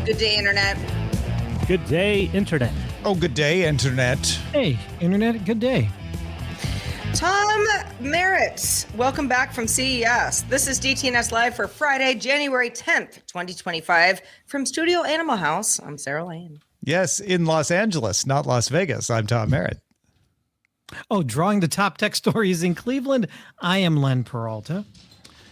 Good day, Internet. Good day, Internet. Oh, good day, Internet. Hey, Internet, good day. Tom Merritt, welcome back from CES. This is DTNS Live for Friday, January 10th, 2025. From Studio Animal House, I'm Sarah Lane. Yes, in Los Angeles, not Las Vegas. I'm Tom Merritt. Oh, drawing the top tech stories in Cleveland, I am Len Peralta.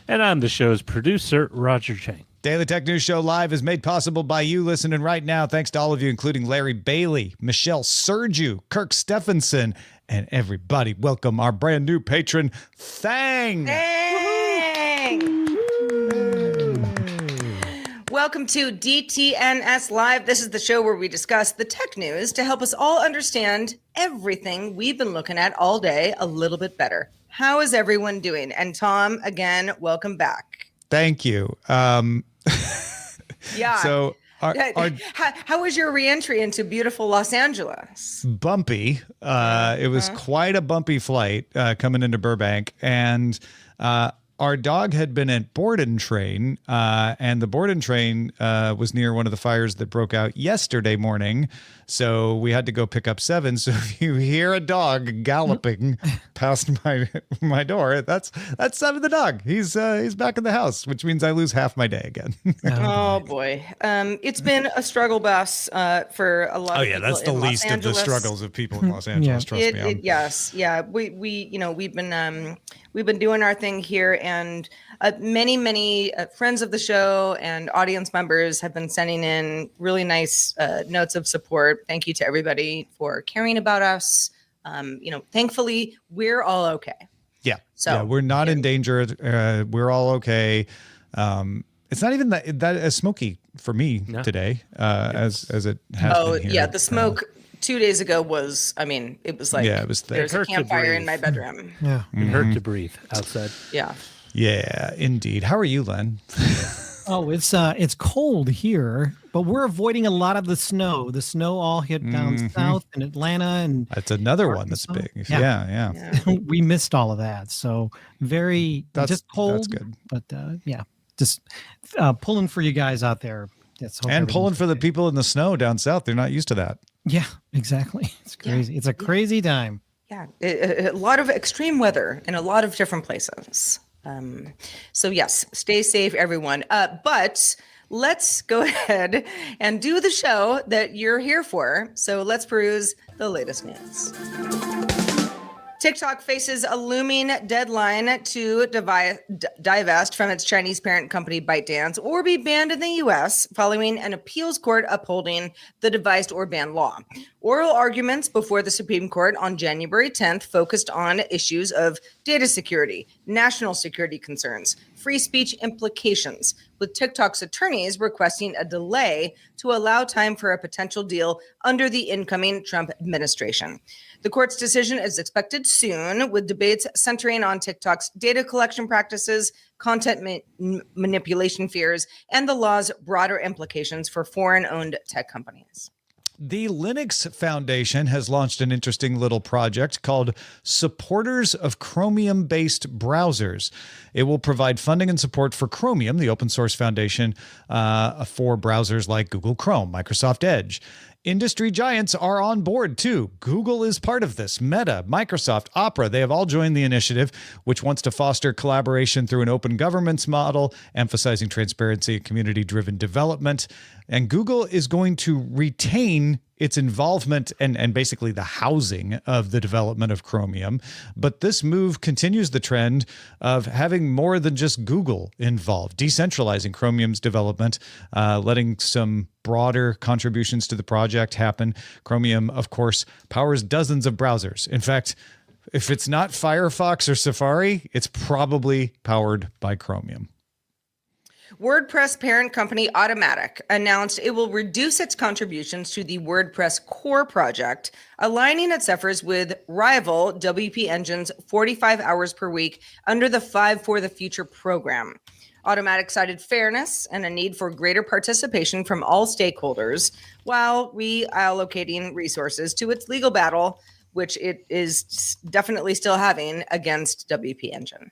And I'm the show's producer, Roger Chang. Daily Tech News Show Live is made possible by you listening right now. Thanks to all of you, including Larry Bailey, Michelle Sergiu, Kirk Stephenson, and everybody. Welcome our brand new patron, Chang. Welcome to DTNS Live. This is the show where we discuss the tech news to help us all understand everything we've been looking at all day a little bit better. How is everyone doing? And Tom, again, welcome back. Thank you. Yeah. So how was your reentry into beautiful Los Angeles? bumpy. It was quite a bumpy flight coming into Burbank, and our dog had been at board and train, and the board and train was near one of the fires that broke out yesterday morning. So we had to go pick up Seven. So if you hear a dog galloping past my door, that's Seven the dog. He's back in the house, which means I lose half my day again. Oh boy, it's been a struggle bus for a lot. Oh of yeah, people that's the in least Los of the Angeles. struggles of people in Los Angeles. Trust me. Yes, yeah. We've been doing our thing here, and many friends of the show and audience members have been sending in really nice notes of support. Thank you to everybody for caring about us. Thankfully, we're all okay. Yeah. So yeah, we're not in danger. We're all okay. It's not even that as smoky for me today as it has been here. Yeah, the smoke 2 days ago was, it was like, it was thick. there's a campfire in my bedroom. Yeah. It hurt to breathe outside. Yeah. Yeah, indeed. How are you, Len? Oh, it's cold here, but we're avoiding a lot of the snow. The snow all hit down south in Atlanta, and That's another one that's big. Yeah. Yeah. we missed all of that. So just cold. That's good. But just pulling for you guys out there. And pulling for the people in the snow down south. They're not used to that. Yeah, exactly. It's crazy. It's a crazy time. Yeah, a lot of extreme weather in a lot of different places. So yes, stay safe, everyone. But let's go ahead and do the show that you're here for. So let's peruse the latest news. TikTok faces a looming deadline to divest from its Chinese parent company ByteDance or be banned in the U.S. following an appeals court upholding the divest or ban law. Oral arguments before the Supreme Court on January 10th focused on issues of data security, national security concerns, free speech implications, with TikTok's attorneys requesting a delay to allow time for a potential deal under the incoming Trump administration. The court's decision is expected soon, with debates centering on TikTok's data collection practices, content manipulation fears, and the law's broader implications for foreign-owned tech companies. The Linux Foundation has launched an interesting little project called Supporters of Chromium-Based Browsers. It will provide funding and support for Chromium, the open source foundation for browsers like Google Chrome, Microsoft Edge. Industry giants are on board too. Google is part of this. Meta, Microsoft, Opera, they have all joined the initiative, which wants to foster collaboration through an open governance model, emphasizing transparency and community-driven development. And Google is going to retain its involvement and basically the housing of the development of Chromium. But this move continues the trend of having more than just Google involved, decentralizing Chromium's development, letting some broader contributions to the project happen. Chromium, of course, powers dozens of browsers. In fact, if it's not Firefox or Safari, it's probably powered by Chromium. WordPress parent company Automatic announced it will reduce its contributions to the WordPress core project, aligning its efforts with rival WP Engine's 45 hours per week under the 5 for the Future program. Automatic cited fairness and a need for greater participation from all stakeholders while reallocating resources to its legal battle, which it is definitely still having against WP Engine.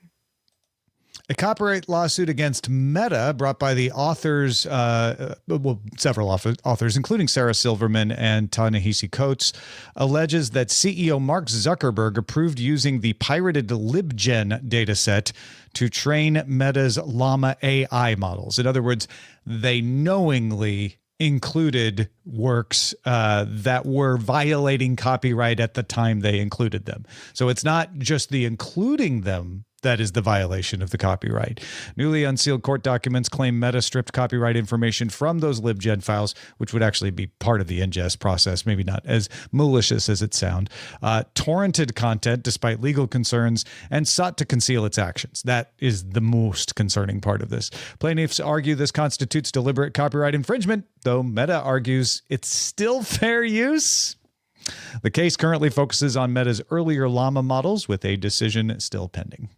A copyright lawsuit against Meta brought by the authors, several authors, including Sarah Silverman and Ta-Nehisi Coates, alleges that CEO Mark Zuckerberg approved using the pirated LibGen dataset to train Meta's Llama AI models. In other words, they knowingly included works that were violating copyright at the time they included them. So it's not just the including them that is the violation of the copyright. Newly unsealed court documents claim Meta stripped copyright information from those LibGen files, which would actually be part of the ingest process, maybe not as malicious as it sounds, torrented content despite legal concerns, and sought to conceal its actions. That is the most concerning part of this. Plaintiffs argue this constitutes deliberate copyright infringement, though Meta argues it's still fair use. The case currently focuses on Meta's earlier Llama models, with a decision still pending.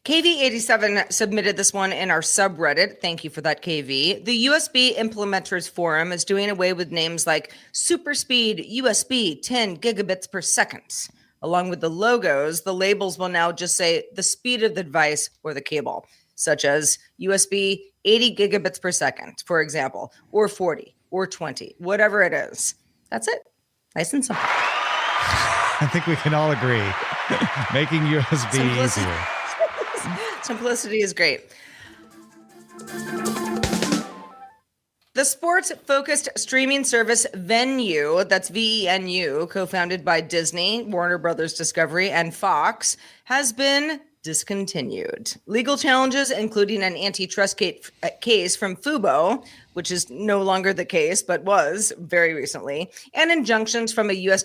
KV87 submitted this one in our subreddit. Thank you for that, KV. The USB Implementers Forum is doing away with names like Super Speed USB 10 gigabits per second. Along with the logos, the labels will now just say the speed of the device or the cable, such as USB 80 gigabits per second, for example, or 40 or 20, whatever it is. That's it. Nice and simple. I think we can all agree. Making USB easier. Simplicity is great. The sports-focused streaming service Venue, that's VENU, co-founded by Disney, Warner Brothers Discovery, and Fox, has been discontinued. Legal challenges, including an antitrust case from Fubo, which is no longer the case, but was very recently, and injunctions from a U.S.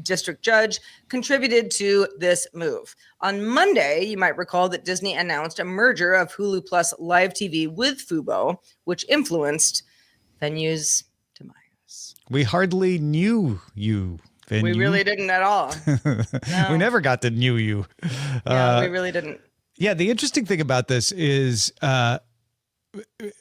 district judge contributed to this move. On Monday, you might recall that Disney announced a merger of Hulu Plus Live TV with Fubo, which influenced Venue's demise. We hardly knew you. Venue. We really didn't at all. No. We never got to knew you. No, we really didn't. Yeah, the interesting thing about this is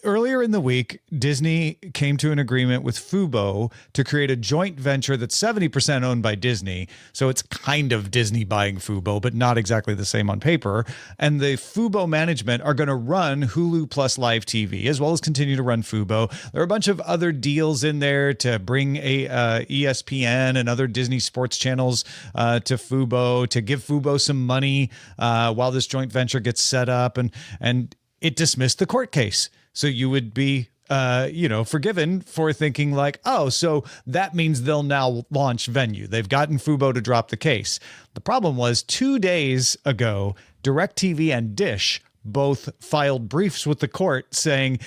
earlier in the week, Disney came to an agreement with Fubo to create a joint venture that's 70% owned by Disney. So it's kind of Disney buying Fubo, but not exactly the same on paper. And the Fubo management are going to run Hulu Plus Live TV, as well as continue to run Fubo. There are a bunch of other deals in there to bring ESPN and other Disney sports channels to Fubo, to give Fubo some money while this joint venture gets set up. And it dismissed the court case. So you would be, forgiven for thinking like, oh, so that means they'll now launch Venue. They've gotten Fubo to drop the case. The problem was 2 days ago, DirecTV and Dish both filed briefs with the court saying,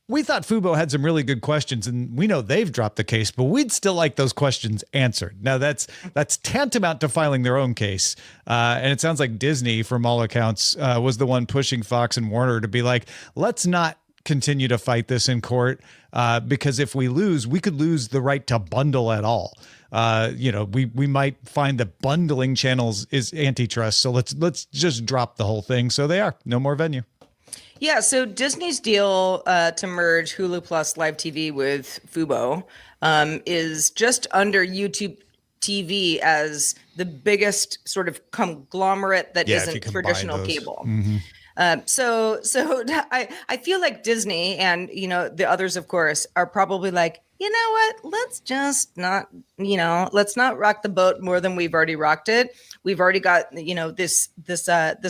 we thought Fubo had some really good questions, and we know they've dropped the case, but we'd still like those questions answered. Now, that's tantamount to filing their own case. And it sounds like Disney, from all accounts, was the one pushing Fox and Warner to be like, let's not continue to fight this in court, because if we lose, we could lose the right to bundle at all. We might find that bundling channels is antitrust. So let's just drop the whole thing. So they are. No more Venue. Yeah, so Disney's deal to merge Hulu Plus Live TV with Fubo is just under YouTube TV as the biggest sort of conglomerate that isn't traditional cable. Mm-hmm. So I feel like Disney and, the others, of course, are probably like, you know what, let's just not, let's not rock the boat more than we've already rocked it. We've already got, this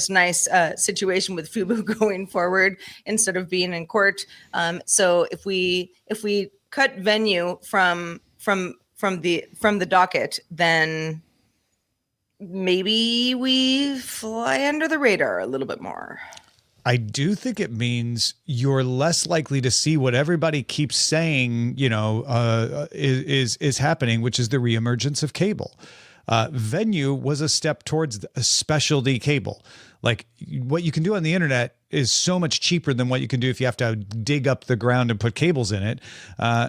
nice situation with Fubo going forward instead of being in court. So if we cut Venue from the docket, then maybe we fly under the radar a little bit more. I do think it means you're less likely to see what everybody keeps saying, is happening, which is the reemergence of cable. Venue was a step towards a specialty cable. Like, what you can do on the internet is so much cheaper than what you can do if you have to dig up the ground and put cables in it.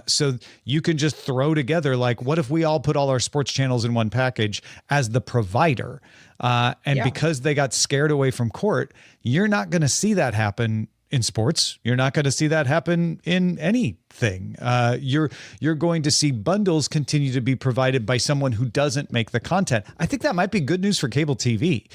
So you can just throw together, like, what if we all put all our sports channels in one package as the provider? Because they got scared away from court, you're not going to see that happen in sports. You're not going to see that happen in anything. You're going to see bundles continue to be provided by someone who doesn't make the content. I think that might be good news for cable TV,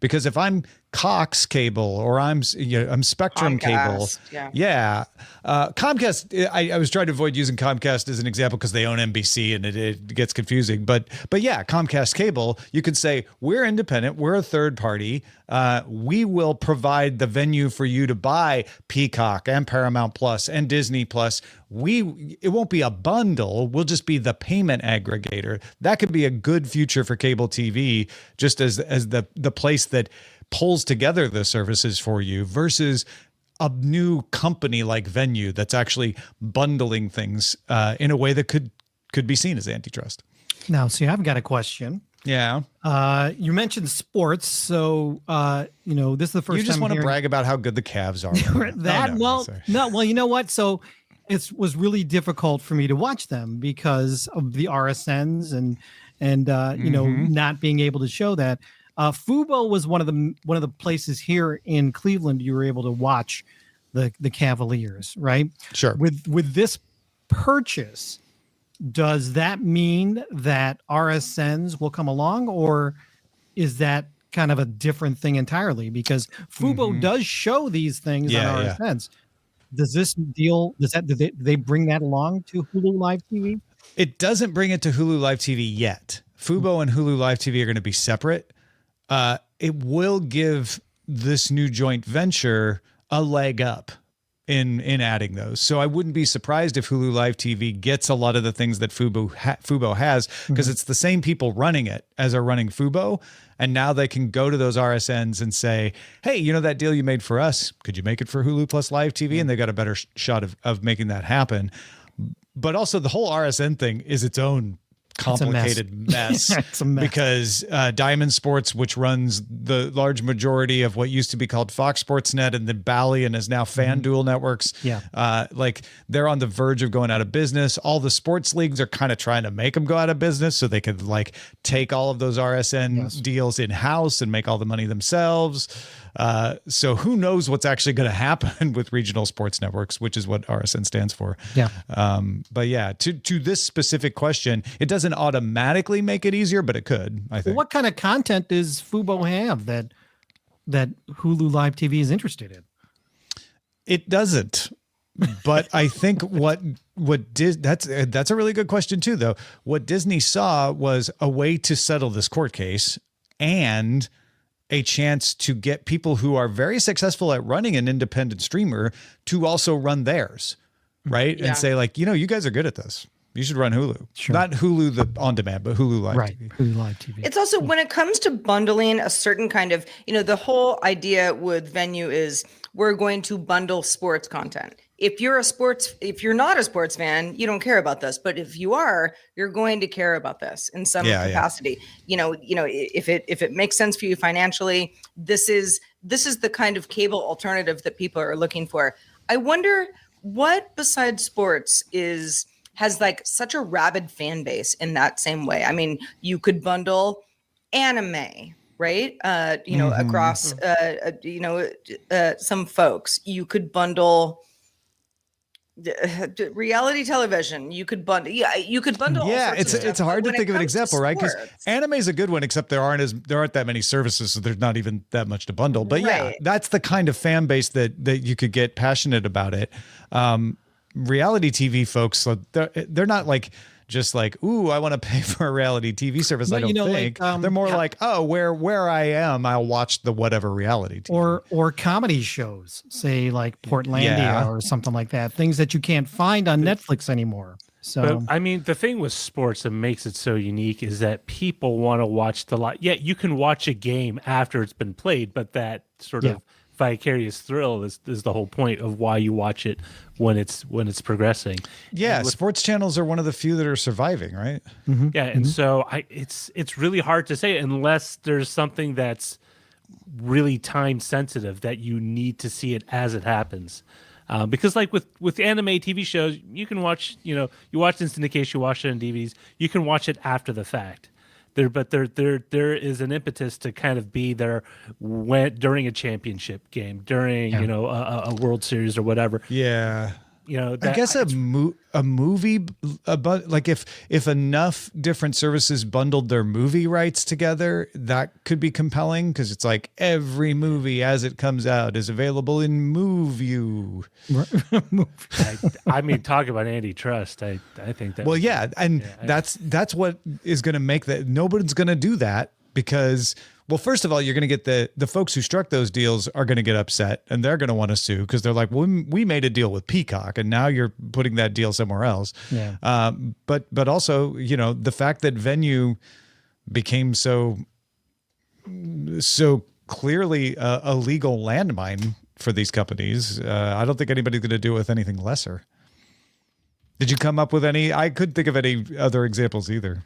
Because if I'm Cox Cable or I'm Spectrum Cable, yeah. Comcast. I was trying to avoid using Comcast as an example because they own NBC and it gets confusing. But yeah, Comcast Cable, you could say we're independent, we're a third party. We will provide the venue for you to buy Peacock and Paramount Plus and Disney Plus. It won't be a bundle. We'll just be the payment aggregator. That could be a good future for cable TV, just as the place that pulls together the services for you versus a new company like Venue that's actually bundling things in a way that could be seen as antitrust. Now, see, I've got a question. Yeah. You mentioned sports, so this is the first time you just want to brag about how good the Cavs are. Well, you know what? So it was really difficult for me to watch them because of the RSNs and not being able to show that. Fubo was one of the places here in Cleveland you were able to watch the Cavaliers, right? Sure. With this purchase, does that mean that RSNs will come along, or is that kind of a different thing entirely? Because Fubo does show these things on RSNs. Yeah. Does this deal? Do they bring that along to Hulu Live TV? It doesn't bring it to Hulu Live TV yet. Fubo and Hulu Live TV are going to be separate. It will give this new joint venture a leg up in adding those. So I wouldn't be surprised if Hulu Live TV gets a lot of the things that Fubo has, because it's the same people running it as are running Fubo. And now they can go to those RSNs and say, hey, that deal you made for us, could you make it for Hulu Plus Live TV? And they got a better shot of making that happen. But also the whole RSN thing is its own complicated mess. It's a mess because Diamond Sports, which runs the large majority of what used to be called Fox Sports Net and then Bally and is now FanDuel Networks, they're on the verge of going out of business. All the sports leagues are kind of trying to make them go out of business so they could take all of those RSN deals in-house and make all the money themselves. So who knows what's actually going to happen with regional sports networks, which is what RSN stands for. Yeah. But yeah, to this specific question, it doesn't automatically make it easier, but it could, I think. Well, what kind of content does Fubo have that Hulu Live TV is interested in? It doesn't. But I think that's a really good question too, though. What Disney saw was a way to settle this court case and a chance to get people who are very successful at running an independent streamer to also run theirs, right? Yeah. And say you guys are good at this. You should run Hulu. Sure. Not Hulu the on demand, but Hulu Live right. TV. Hulu Live TV. It's also when it comes to bundling a certain kind of, the whole idea with Venue is we're going to bundle sports content. If you're not a sports fan, you don't care about this. But if you are, you're going to care about this in some capacity. Yeah. If it makes sense for you financially, this is the kind of cable alternative that people are looking for. I wonder what besides sports has such a rabid fan base in that same way. I mean, you could bundle anime, right? Across some folks. You could bundle reality television. You could bundle. Yeah, you could bundle. Yeah, all sorts of it's stuff. hard But to when think it of an comes to example, right? Because sports- anime is a good one, except there aren't that many services, so there's not even that much to bundle. But yeah, Right. that's the kind of fan base that you could get passionate about it. Reality TV folks, so they're not just ooh, I want to pay for a reality TV service. But, I don't think they're more where I am, I'll watch the whatever reality TV. Or comedy shows, say Portlandia or something like that. Things that you can't find on Netflix anymore. So But I mean, the thing with sports that makes it so unique is that people want to watch the live. Yeah, you can watch a game after it's been played, but that sort of vicarious thrill is the whole point of why you watch it when it's progressing. Yeah, sports channels are one of the few that are surviving, right? Mm-hmm. Yeah, and so it's really hard to say unless there's something that's really time sensitive that you need to see it as it happens. Because with anime TV shows, you can watch, you watch in syndication, you watch it on DVDs, you can watch it after the fact. There is an impetus to kind of be there during a championship game, during a World Series or whatever. Yeah. I guess a movie, like if enough different services bundled their movie rights together, that could be compelling because it's like every movie as it comes out is available in MoveU. I mean, talk about antitrust. I think that. Well, yeah, and that's what is going to make that. Nobody's going to do that because, well, first of all, you're going to get the folks who struck those deals are going to get upset and they're going to want to sue because they're like, well, we made a deal with Peacock and now you're putting that deal somewhere else. Yeah. But also, the fact that Venue became so clearly a legal landmine for these companies, I don't think anybody's going to do it with anything lesser. Did you come up with any? I couldn't think of any other examples either.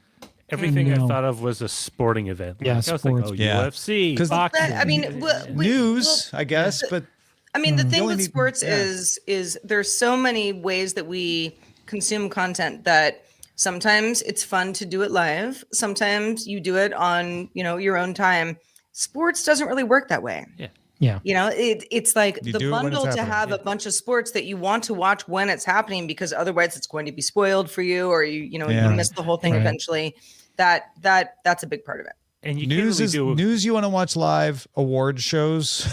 Everything I thought of was a sporting event. Yeah, I was like, sports. UFC, 'Cause boxing. I mean, News, I guess, but I mean, the thing only with need- sports yeah. is there's so many ways that we consume content that sometimes it's fun to do it live. Sometimes you do it on, your own time. Sports doesn't really work that way. Yeah. It's like You the do it when bundle it's to happening. have a bunch of sports that you want to watch when it's happening because otherwise it's going to be spoiled for you or you miss the whole thing Right. eventually. That's a big part of it. And you news can't really do news you want to watch live, award shows.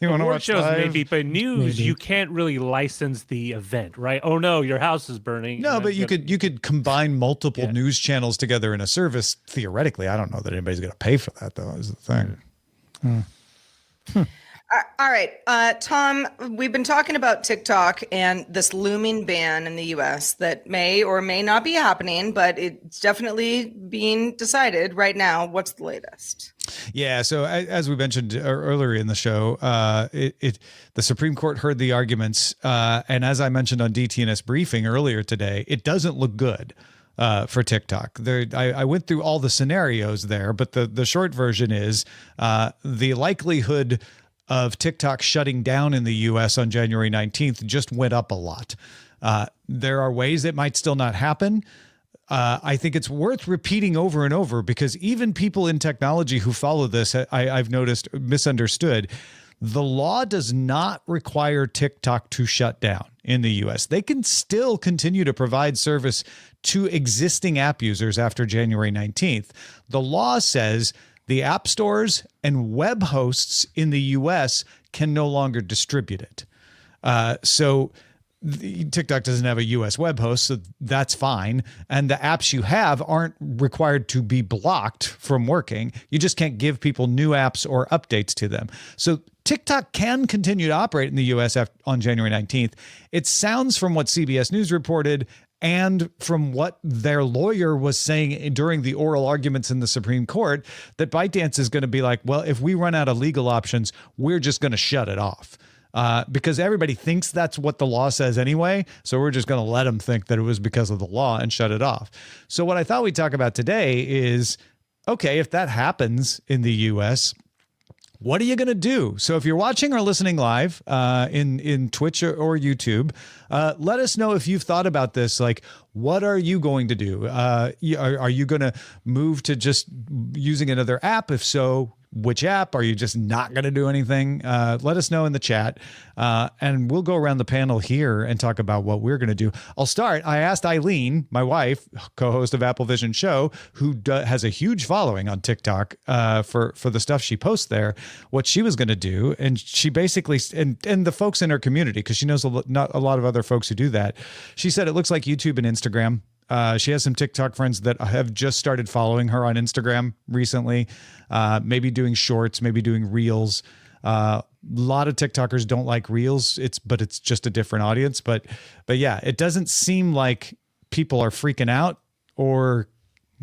You want to award watch shows live? maybe, but news Maybe. you can't really license the event, right? Oh no, your house is burning. No, but you could combine multiple Yeah. news channels together in a service theoretically. I don't know that anybody's going to pay for that though. Is the thing. All right, Tom, we've been talking about TikTok and this looming ban in the US that may or may not be happening, but it's definitely being decided right now. What's the latest? Yeah. So as we mentioned earlier in the show, the Supreme Court heard the arguments, and as I mentioned on DTNS briefing earlier today, it doesn't look good for TikTok. I went through all the scenarios there, but the short version is the likelihood of TikTok shutting down in the U.S. on January 19th just went up a lot. There are ways it might still not happen. I think it's worth repeating over and over because even people in technology who follow this, I've noticed, misunderstood. The law does not require TikTok to shut down in the U.S. They can still continue to provide service to existing app users after January 19th. The law says the app stores and web hosts in the U.S. can no longer distribute it. So TikTok doesn't have a US web host, so that's fine. And the apps you have aren't required to be blocked from working. You just can't give people new apps or updates to them. So TikTok can continue to operate in the US on January 19th. It sounds from what CBS News reported and from what their lawyer was saying during the oral arguments in the Supreme Court that ByteDance is going to be like, well, if we run out of legal options, we're just going to shut it off. Because everybody thinks that's what the law says anyway. So we're just going to let them think that it was because of the law and shut it off. So what I thought we'd talk about today is, okay, if that happens in the US, what are you going to do? So if you're watching or listening live in Twitch or YouTube, let us know if you've thought about this. Like, what are you going to do? Are you going to move to just using another app? If so, which app? Are you just not going to do anything? Let us know in the chat, and we'll go around the panel here and talk about what we're going to do. I'll start. I asked Eileen, my wife, co-host of Apple Vision Show, who has a huge following on TikTok for the stuff she posts there, what she was going to do. And she basically, and the folks in her community, because she knows not a lot of other folks who do that, she said it looks like YouTube and Instagram. She has some TikTok friends that have just started following her on Instagram recently, maybe doing shorts, maybe doing reels. A lot of TikTokers don't like reels. But it's just a different audience. But yeah, it doesn't seem like people are freaking out or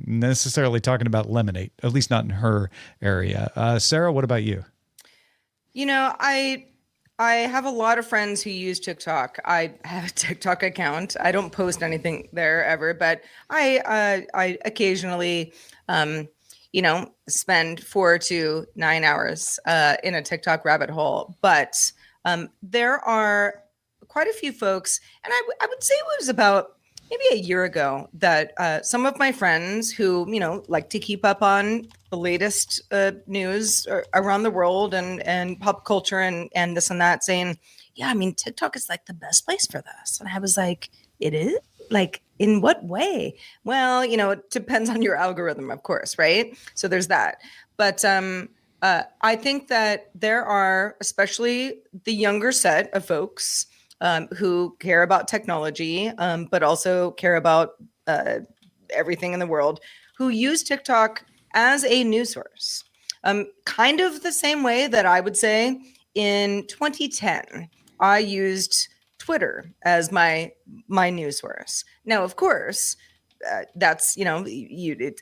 necessarily talking about Lemonade, at least not in her area. Sarah, what about you? I have a lot of friends who use TikTok. I have a TikTok account. I don't post anything there ever, but I occasionally, spend 4 to 9 hours in a TikTok rabbit hole. But there are quite a few folks, and I would say it was about maybe a year ago that some of my friends who, like to keep up on the latest news around the world and pop culture and this and that, saying, yeah, I mean, TikTok is like the best place for this. And I was like, it is? Like, in what way? Well, it depends on your algorithm, of course, right? So there's that. But I think that there are, especially the younger set of folks who care about technology, but also care about everything in the world, who use TikTok as a news source. Kind of the same way that I would say in 2010, I used Twitter as my news source. Now, of course, that's it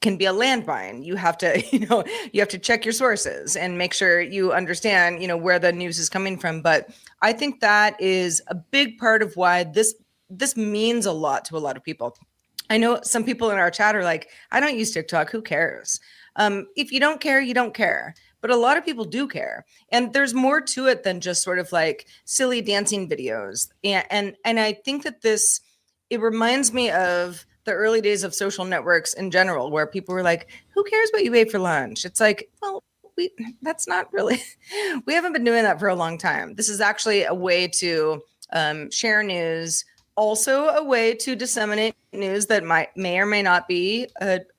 can be a landmine. You have to you have to check your sources and make sure you understand where the news is coming from. But I think that is a big part of why this means a lot to a lot of people. I know some people in our chat are like, I don't use TikTok. Who cares? If you don't care, you don't care. But a lot of people do care. And there's more to it than just sort of like silly dancing videos. And I think that it reminds me of the early days of social networks in general, where people were like, who cares what you ate for lunch? It's like, well, that's not really, we haven't been doing that for a long time. This is actually a way to share news, also a way to disseminate news that may or may not be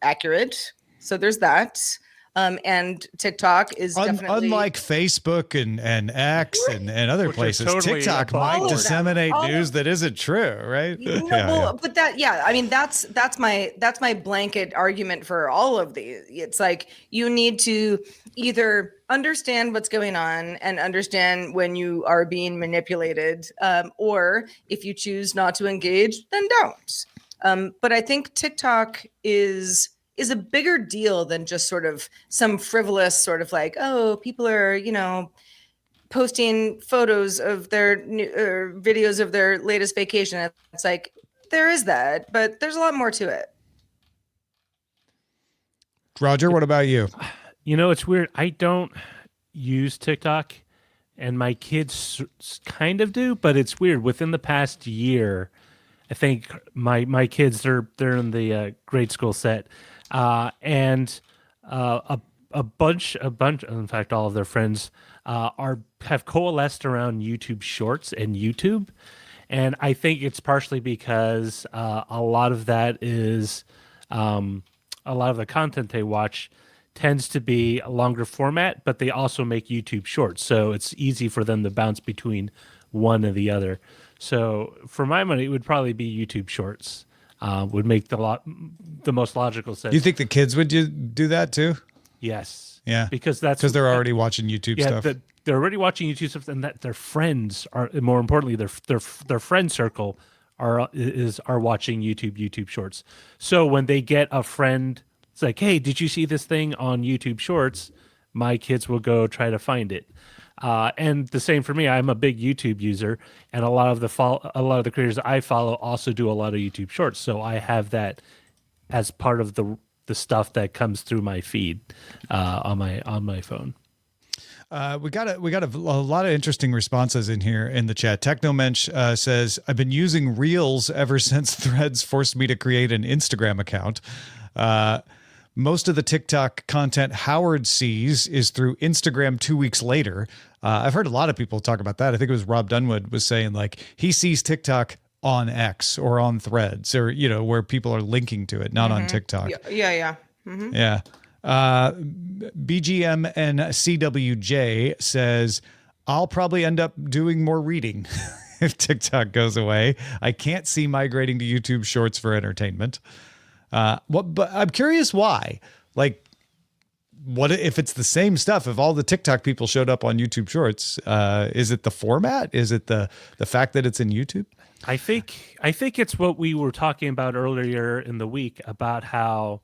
accurate. So there's that. And TikTok is definitely, unlike Facebook and X and other Which are places, totally TikTok all might of them. disseminate news that isn't true, right? But I mean, that's my blanket argument for all of these. It's like you need to either understand what's going on and understand when you are being manipulated, or if you choose not to engage, then don't. But I think TikTok is a bigger deal than just sort of some frivolous sort of like, oh, people are, posting photos of their videos of their latest vacation. It's like, there is that, but there's a lot more to it. Roger, what about you? It's weird. I don't use TikTok, and my kids kind of do, but it's weird. Within the past year, I think my kids, they're in the grade school set. And a bunch, in fact, all of their friends have coalesced around YouTube Shorts and YouTube, and I think it's partially because a lot of that is a lot of the content they watch tends to be a longer format, but they also make YouTube Shorts, so it's easy for them to bounce between one and the other. So for my money, it would probably be YouTube Shorts. Would make the most logical sense. You think the kids would do that too? Yes. Yeah. Because they're already watching YouTube stuff. They're already watching YouTube stuff, and that their friends are, more importantly, their friend circle are watching YouTube Shorts. So when they get a friend, it's like, hey, did you see this thing on YouTube Shorts? My kids will go try to find it. And the same for me. I'm a big YouTube user, and a lot of the creators I follow also do a lot of YouTube Shorts. So I have that as part of the stuff that comes through my feed on my phone. We got a lot of interesting responses in here in the chat. Technomensch says, I've been using Reels ever since Threads forced me to create an Instagram account. Most of the TikTok content Howard sees is through Instagram 2 weeks later. I've heard a lot of people talk about that. I think it was Rob Dunwood was saying like he sees TikTok on X or on Threads or, where people are linking to it, not on TikTok. Yeah. Mm-hmm. Yeah. BGM and CWJ says, I'll probably end up doing more reading if TikTok goes away. I can't see migrating to YouTube Shorts for entertainment. But I'm curious why. Like, what if it's the same stuff? If all the TikTok people showed up on YouTube Shorts, is it the format? Is it the fact that it's in YouTube? I think it's what we were talking about earlier in the week about how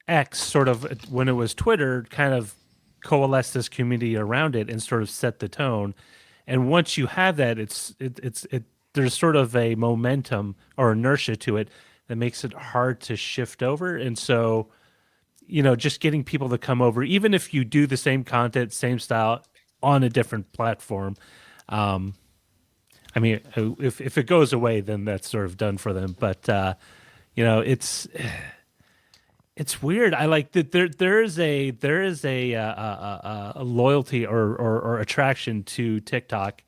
X sort of, when it was Twitter, kind of coalesced this community around it and sort of set the tone. And once you have that, it's there's sort of a momentum or inertia to it that makes it hard to shift over. And so, just getting people to come over, even if you do the same content, same style on a different platform. I mean, if it goes away, then that's sort of done for them. But, It's weird. I like that there is a loyalty or attraction to TikTok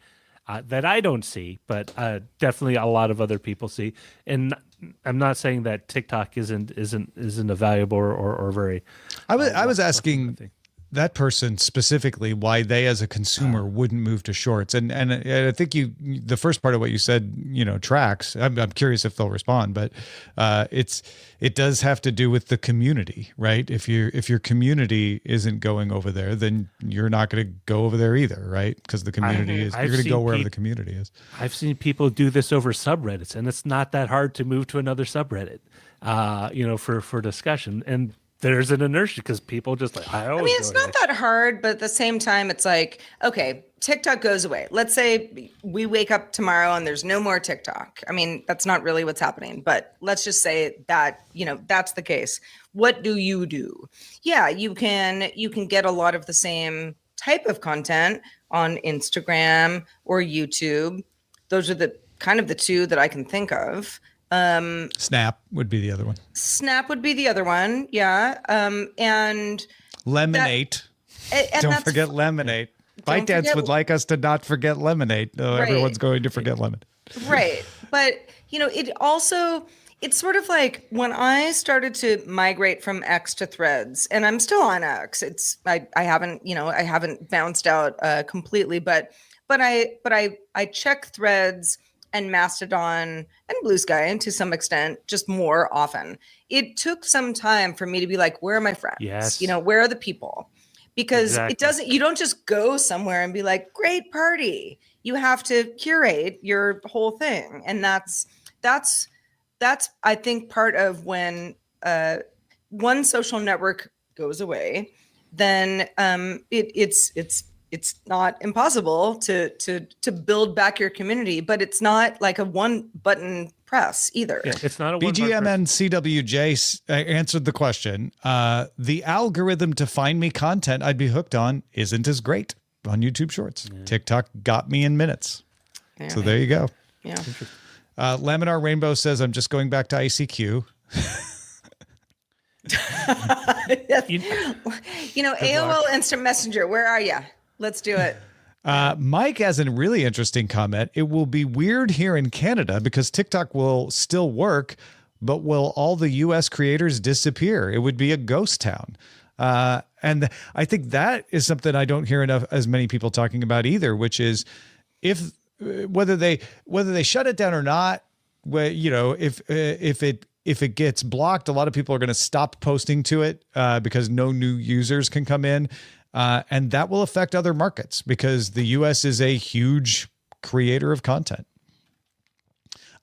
that I don't see, but definitely a lot of other people see. And I'm not saying that TikTok isn't a valuable or very. I was asking thing. that person specifically why they as a consumer wouldn't move to shorts, and I think the first part of what you said, tracks. I'm curious if they'll respond, but it does have to do with the community, right? If your community isn't going over there, then you're not going to go over there either, right? Because the community you're going to go wherever the community is. I've seen people do this over subreddits, and it's not that hard to move to another subreddit, for discussion. And there's an inertia because people just like, I mean, it's not that hard, but at the same time, it's like, okay, TikTok goes away. Let's say we wake up tomorrow and there's no more TikTok. I mean, that's not really what's happening, but let's just say that, that's the case. What do? Yeah, you can get a lot of the same type of content on Instagram or YouTube. Those are the kind of the two that I can think of. Snap would be the other one. Yeah. And Lemonade. Don't forget Lemonade. ByteDance would like us to not forget Lemonade. Though right. Everyone's going to forget Lemonade. Right. But, it's sort of like when I started to migrate from X to Threads, and I'm still on X. I haven't bounced out completely, but I check Threads and Mastodon and Blue Sky, and to some extent, just more often. It took some time for me to be like, where are my friends? Yes. Where are the people? Because you don't just go somewhere and be like, great party. You have to curate your whole thing. And that's I think part of when one social network goes away, then it's not impossible to build back your community, but it's not like a one button press either. Yeah, it's not a BGMN CWJ answered the question. The algorithm to find me content I'd be hooked on isn't as great on YouTube Shorts. Yeah. TikTok got me in minutes. Yeah. So there you go. Yeah. Laminar Rainbow says, I'm just going back to ICQ. AOL Instant Messenger, where are you? Let's do it. Mike has a really interesting comment. It will be weird here in Canada because TikTok will still work, but will all the U.S. creators disappear? It would be a ghost town. And I think that is something I don't hear as many people talking about either, which is whether they shut it down or not. If it gets blocked, a lot of people are going to stop posting to it because no new users can come in. And that will affect other markets because the U.S. is a huge creator of content.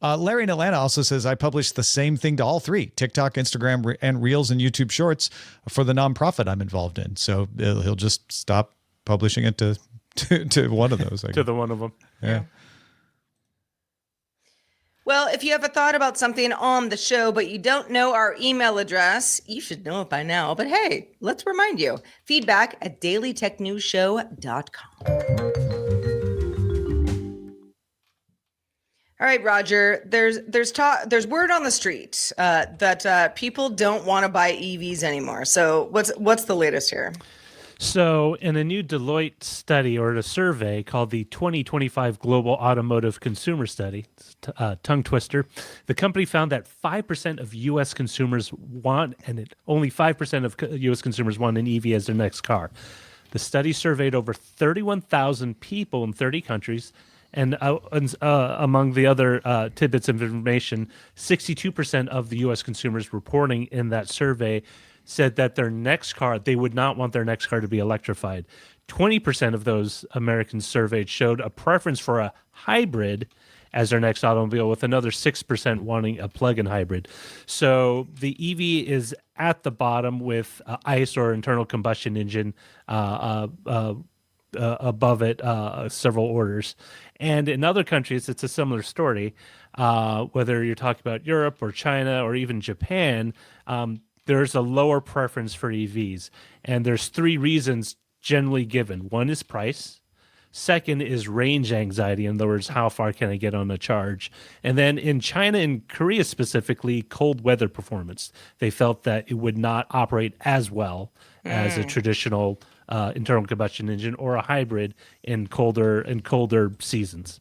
Larry in Atlanta also says, I publish the same thing to all three, TikTok, Instagram, and Reels and YouTube Shorts for the nonprofit I'm involved in. So he'll just stop publishing it to one of those. To the one of them. Yeah. Well, if you have a thought about something on the show, but you don't know our email address, you should know it by now. But hey, let's remind you. feedback@dailytechnewsshow.com. All right, Roger, there's word on the street that people don't want to buy EVs anymore. So what's the latest here? So in a new Deloitte study or a survey called the 2025 Global Automotive Consumer Study, tongue twister, the company found that 5% of U.S. consumers want, and only 5% of U.S. consumers want an EV as their next car. The study surveyed over 31,000 people in 30 countries, and among the other tidbits of information, 62% of the U.S. consumers reporting in that survey said that their next car, they would not want their next car to be electrified. 20% of those Americans surveyed showed a preference for a hybrid as their next automobile, with another 6% wanting a plug-in hybrid. So the EV is at the bottom with ICE or internal combustion engine above it, several orders. And in other countries, it's a similar story. Whether you're talking about Europe or China or even Japan, there's a lower preference for EVs. And there's three reasons generally given. One is price. Second is range anxiety. In other words, how far can I get on a charge? And then in China and Korea specifically, cold weather performance. They felt that it would not operate as well as a traditional internal combustion engine or a hybrid in colder seasons.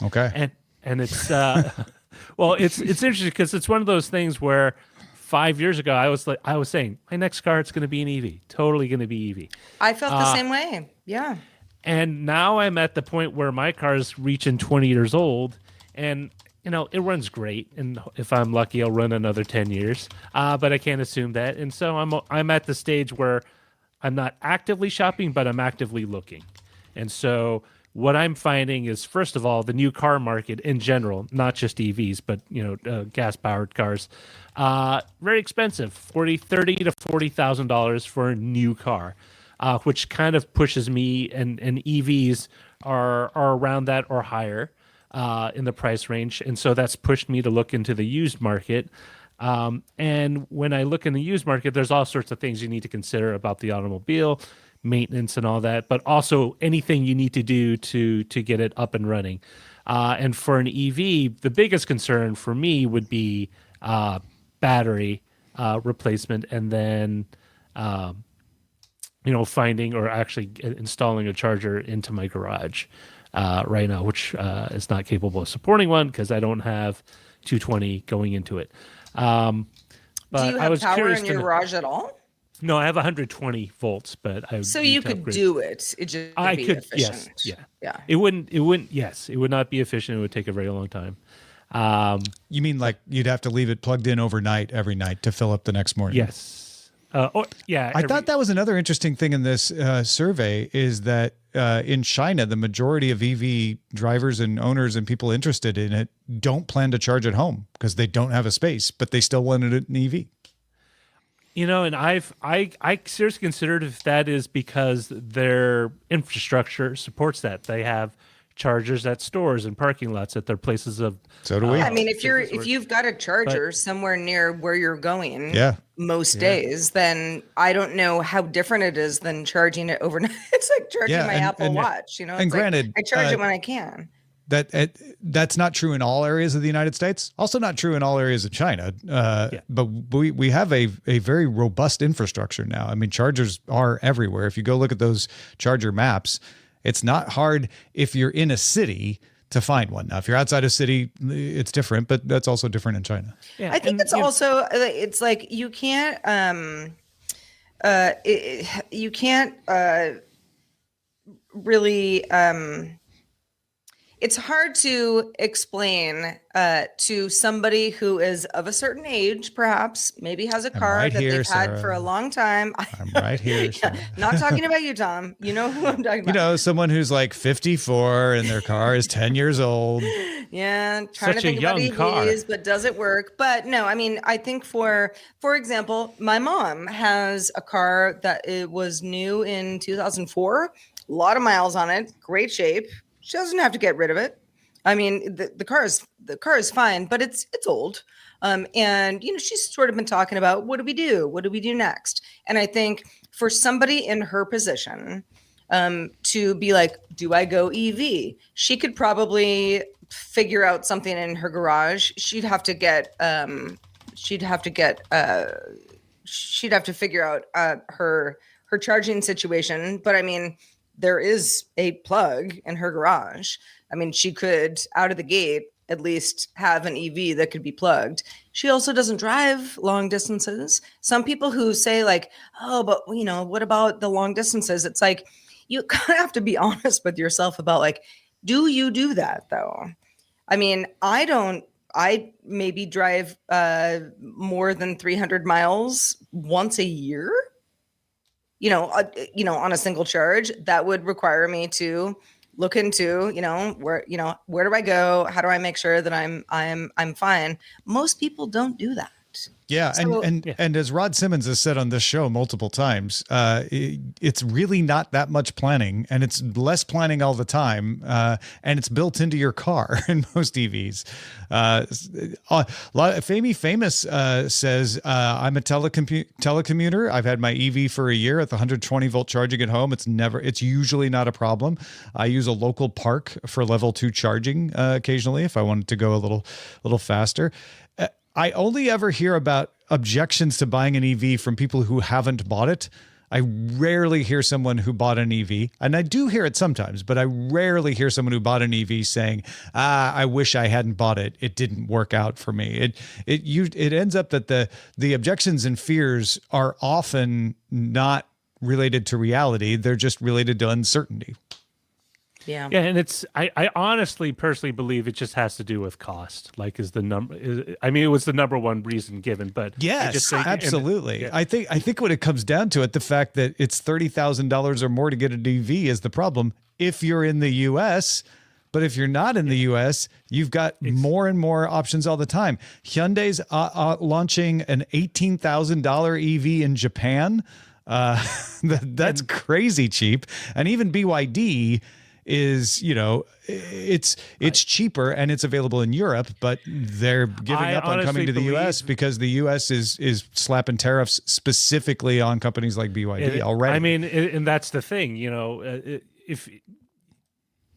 Okay. And it's well, it's interesting because it's one of those things where 5 years ago I was saying my next car it's going to be an EV, totally going to be EV. I felt the same way. Yeah. And now I'm at the point where my car's reaching 20 years old, and it runs great. And if I'm lucky, I'll run another 10 years. But I can't assume that. And so I'm at the stage where I'm not actively shopping, but I'm actively looking. And so what I'm finding is, first of all, the new car market in general, not just EVs, but gas-powered cars, very expensive, $30,000 to $40,000 for a new car. Which kind of pushes me, and EVs are around that or higher in the price range. And so that's pushed me to look into the used market. And when I look in the used market, there's all sorts of things you need to consider about the automobile, maintenance and all that, but also anything you need to do to get it up and running. And for an EV, the biggest concern for me would be battery replacement, and then finding or actually installing a charger into my garage right now, which is not capable of supporting one because I don't have 220 going into it. But Do you I have was power curious in your garage at all? No, I have 120 volts, but So you could do it. It just I be could, efficient. yes, yeah. Yeah. It wouldn't, yes, it would not be efficient. It would take a very long time. You mean like you'd have to leave it plugged in overnight every night to fill up the next morning? Yes. I thought that was another interesting thing in this survey is that in China, the majority of EV drivers and owners and people interested in it don't plan to charge at home because they don't have a space, but they still wanted an EV. And I seriously considered if that is because their infrastructure supports that. They have chargers at stores and parking lots at their places of. So do we. I mean, if you've got a charger somewhere near where you're going, most days, then I don't know how different it is than charging it overnight. It's like charging my Apple Watch. And it's granted, I charge it when I can. That's not true in all areas of the United States. Also not true in all areas of China. But we have a very robust infrastructure now. I mean, chargers are everywhere. If you go look at those charger maps, it's not hard if you're in a city to find one. Now, if you're outside a city, it's different, but that's also different in China. Yeah, I think it's also, it's like you can't really it's hard to explain to somebody who is of a certain age, perhaps, maybe has a car that they've had for a long time. I'm right here. Not talking about you, Tom. You know who I'm talking about. Someone who's like 54 and their car is 10 years old. Yeah, trying Such to think a young about EVs, but does it work? But no, I mean, I think for example, my mom has a car that it was new in 2004, a lot of miles on it, great shape. She doesn't have to get rid of it. I mean, the car is fine, but it's old. And she's sort of been talking about what do we do? What do we do next? And I think for somebody in her position, to be like, do I go EV? She could probably figure out something in her garage. She'd have to figure out her charging situation. But I mean, there is a plug in her garage. I mean, she could, out of the gate, at least have an EV that could be plugged. She also doesn't drive long distances. Some people who say like, oh, but what about the long distances? It's like, you kind of have to be honest with yourself about like, do you do that though? I mean, I maybe drive more than 300 miles once a year. On a single charge. That would require me to look into, where do I go? How do I make sure that I'm fine? Most people don't do that. Yeah, So- and as Rod Simmons has said on this show multiple times, it's really not that much planning, and it's less planning all the time, and it's built into your car in most EVs. Famous says, I'm a telecommuter. I've had my EV for a year at the 120 volt charging at home. It's usually not a problem. I use a local park for level 2 charging occasionally if I wanted to go a little faster. I only ever hear about objections to buying an EV from people who haven't bought it. I rarely hear someone who bought an EV, and I do hear it sometimes, but I rarely hear someone who bought an EV saying, I wish I hadn't bought it. It didn't work out for me. It ends up that the objections and fears are often not related to reality. They're just related to uncertainty. Yeah. Yeah, and I honestly personally believe it just has to do with cost. Like it was the number one reason given, but I Yes, just think- absolutely. yeah. I think when it comes down to it, the fact that it's $30,000 or more to get an EV is the problem if you're in the US. But if you're not in the US, you've got more and more options all the time. Hyundai's launching an $18,000 EV in Japan. That's crazy cheap. And even BYD is, it's cheaper and it's available in Europe, but they're giving up on coming to the US because the US is slapping tariffs specifically on companies like BYD already. I mean, and that's the thing, if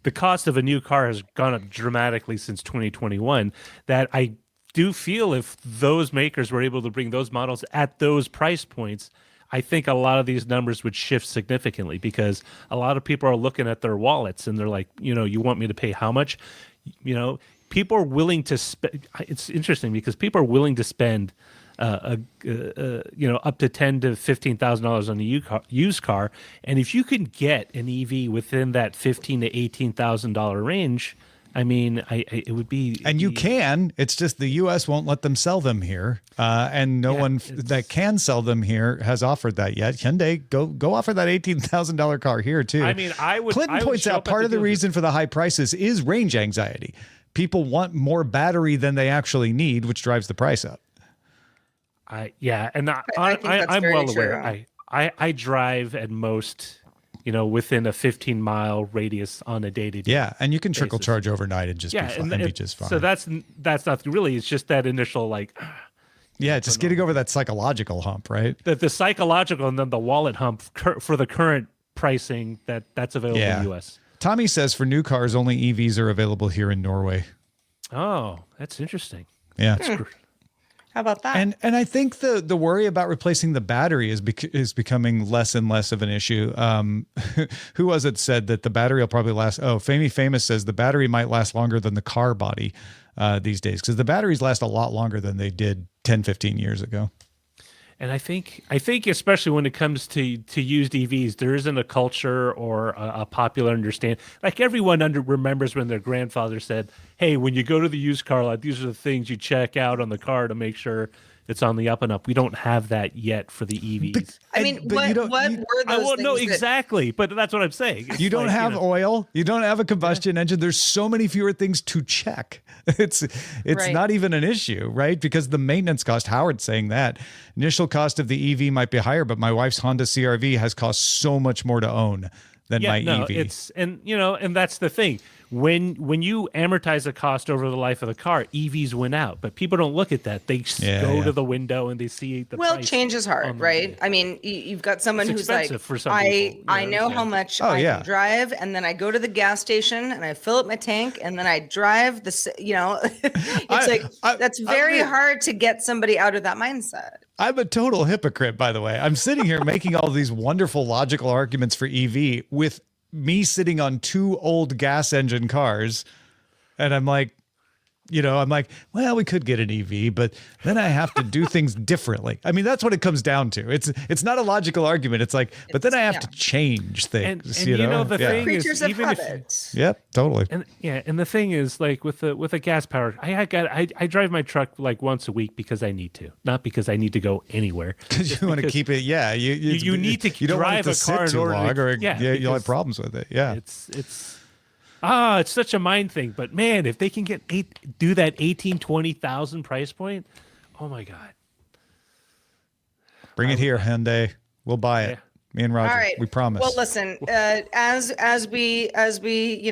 the cost of a new car has gone up dramatically since 2021, that I do feel if those makers were able to bring those models at those price points, I think a lot of these numbers would shift significantly because a lot of people are looking at their wallets and they're like, you want me to pay how much? People are willing to spend. It's interesting because people are willing to spend, up to $10,000 to $15,000 on a used car, and if you can get an EV within that $15,000 to $18,000 range, I mean, it would be, and you can. It's just the U.S. won't let them sell them here, and no one that can sell them here has offered that yet. Hyundai, go offer that $18,000 car here too. I mean, Clinton points out part of the reason for the high prices is range anxiety. People want more battery than they actually need, which drives the price up. I'm very well true. aware. I drive at most, within a 15-mile radius on a day-to-day. Yeah, and you can trickle basis. charge overnight and just be fine. And be just fine. So that's not really. It's just that initial just getting over that psychological hump, right? the psychological and then the wallet hump for the current pricing that's available in the U.S. Tommy says for new cars, only EVs are available here in Norway. Oh, that's interesting. Yeah. How about that? And I think the worry about replacing the battery is becoming less and less of an issue. Who was it said that the battery will probably last? Oh, Famous says the battery might last longer than the car body these days because the batteries last a lot longer than they did 10, 15 years ago. And I think especially when it comes to used EVs, there isn't a culture or a popular understanding. Like everyone remembers when their grandfather said, "Hey, when you go to the used car lot, these are the things you check out on the car to make sure it's on the up and up." We don't have that yet for the EVs. I mean, what were those I won't know things that- exactly, but that's what I'm saying. It's You don't like, have oil. You don't have a combustion engine. There's so many fewer things to check. It's Right. not even an issue, right? Because the maintenance cost, Howard's saying that initial cost of the EV might be higher, but my wife's Honda CRV has cost so much more to own than my EV. And that's the thing. When you amortize a cost over the life of the car, EVs win out. But people don't look at that. They go to the window and they see the price. Change is hard, on the right? window. I mean, you've got someone It's who's like, expensive for some people, I know how much Oh, I yeah. can drive, and then I go to the gas station and I fill up my tank, and then I drive it's that's very hard to get somebody out of that mindset. I'm a total hypocrite, by the way. I'm sitting here making all these wonderful logical arguments for EV with me sitting on two old gas engine cars. And I'm like, well, we could get an EV, but then I have to do things differently. I mean, that's what it comes down to. It's not a logical argument. It's like, but then I have to change things. And the thing Creatures is, of even if habit. Yep, totally. and the thing is, like with a gas powered, I drive my truck like once a week because I need to, not because I need to go anywhere. Because you want to keep it. Yeah, you need to you don't want drive it to a sit car in too order long, to- or yeah, you'll have because problems with it. Yeah, it's such a mind thing. But man, if they can do that 18,000 to 20,000 price point, oh my god. Bring it here, Hyundai. We'll buy it. Yeah. Me and Roger. All right. We promise. Well, listen, as we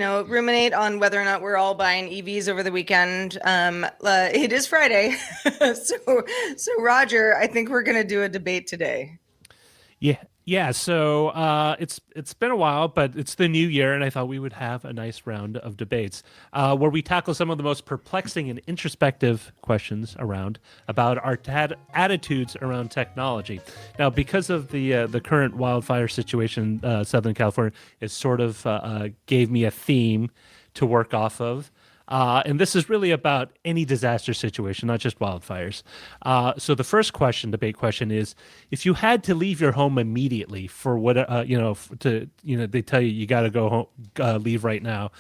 ruminate on whether or not we're all buying EVs over the weekend, it is Friday, so Roger, I think we're gonna do a debate today. Yeah. So it's been a while, but it's the new year, and I thought we would have a nice round of debates where we tackle some of the most perplexing and introspective questions about our attitudes around technology. Now, because of the current wildfire situation, Southern California, it sort of gave me a theme to work off of. And this is really about any disaster situation, not just wildfires. So the first debate question is, if you had to leave your home immediately for what, they tell you got to go home, leave right now.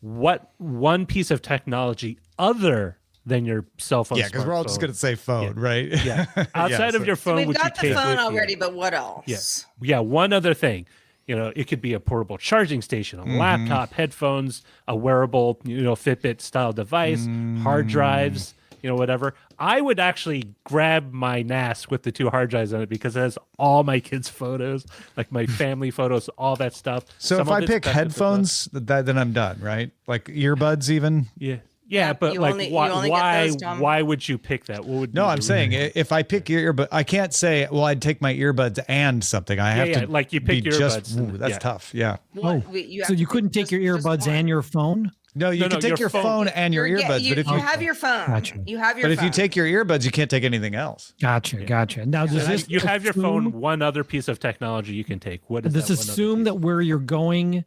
What one piece of technology other than your cell phone? Yeah, because we're all just going to say phone, right? Yeah. Outside of your phone, We've would got you the take phone with already, you? but what else? Yeah. One other thing. It could be a portable charging station, a laptop, headphones, a wearable, Fitbit style device, hard drives, whatever. I would actually grab my NAS with the 2 hard drives on it because it has all my kids' photos, like my family photos, all that stuff. So if I pick headphones, then I'm done, right? Like earbuds even? Yeah. Yeah, but you like, only get those, Tom. why would you pick that? What would No, be I'm the saying reason? if I pick your earbud, I can't say, well, I'd take my earbuds and something. I have to like you pick be your just, earbuds. ooh, that's tough. Yeah. Oh, so you couldn't take your earbuds and your phone? No, you can take your phone and your earbuds, but if you have your phone, Gotcha. you have your but phone. if you take your earbuds, you can't take anything else. Gotcha. Now, does this You have your assume- phone. One other piece of technology you can take. What is Does that this one other assume piece? that where you're going,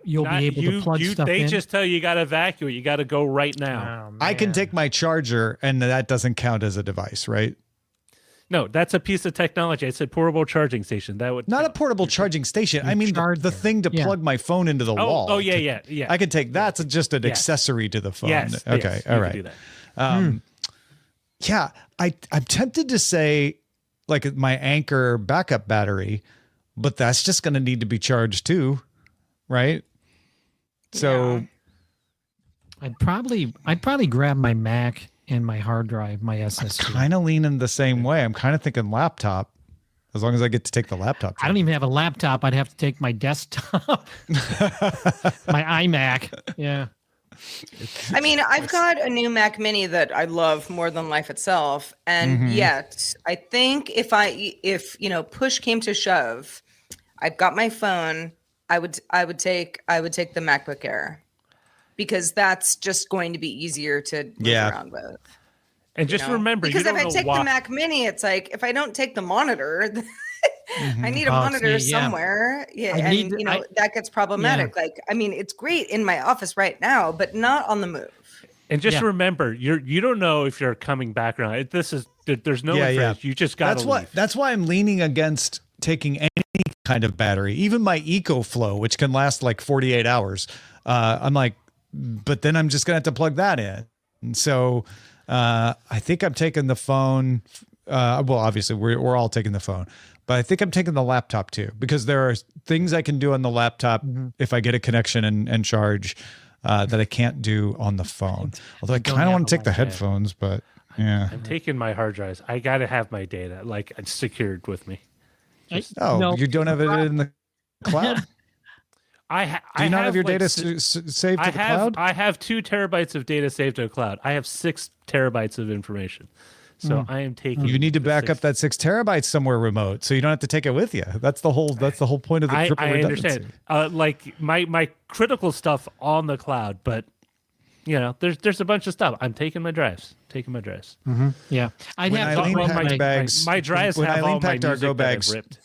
you'll be able to plug stuff They in? just tell you got to evacuate. You got to go right now. Oh, I can man. take my charger, and that doesn't count as a device, right? No, that's a piece of technology. I said portable charging station. That would Not a count. portable charging station. I mean, the charger. thing to Yeah. plug my phone into the wall. Oh, yeah. I can take that's just an accessory to the phone. Yes. Okay. yes, All you right. can do that. Yeah, I'm tempted to say like my Anchor backup battery, but that's just going to need to be charged too, right? So I'd probably grab my Mac and my hard drive, my SSD. kind of leaning the same way. I'm kind of thinking laptop, as long as I get to take the laptop. I don't even have a laptop. I'd have to take my desktop, my iMac. Yeah. I mean, I've got a new Mac Mini that I love more than life itself, and yet I think if push came to shove, I've got my phone. I would take the MacBook Air because that's just going to be easier to move around with. And just remember, because you don't if I know take why. the Mac Mini, it's like if I don't take the monitor, I need a Oh, monitor see, yeah. somewhere. Yeah, I and need- that gets problematic. Like, I mean, it's great in my office right now, but not on the move. And just Yeah. remember, you don't know if you're coming back or not. There's no information. You just got to leave. That's why I'm leaning against taking any kind of battery, even my EcoFlow, which can last like 48 hours. I'm like, but then I'm just gonna have to plug that in. And so I think I'm taking the phone. Well, obviously we're all taking the phone, but I think I'm taking the laptop too, because there are things I can do on the laptop if I get a connection and charge that I can't do on the phone. Although I don't kind of have want to a take the laptop. headphones, but yeah. I'm taking my hard drives. I got to have my data it's secured with me. Oh, No. you don't have it in the cloud? Do you not have your data saved to the cloud? I have 2 terabytes of data saved to the cloud. I have 6 terabytes of information. So I am taking. You need to the back 6 up that 6 terabytes somewhere remote, so you don't have to take it with you. That's the whole point of the triple I redundancy. understand. Like my critical stuff on the cloud, but there's a bunch of stuff. I'm taking my drives. Yeah. I'd When have Eileen well, packed my- bags, My drives when have Eileen all my packed our music go that I've bags, ripped.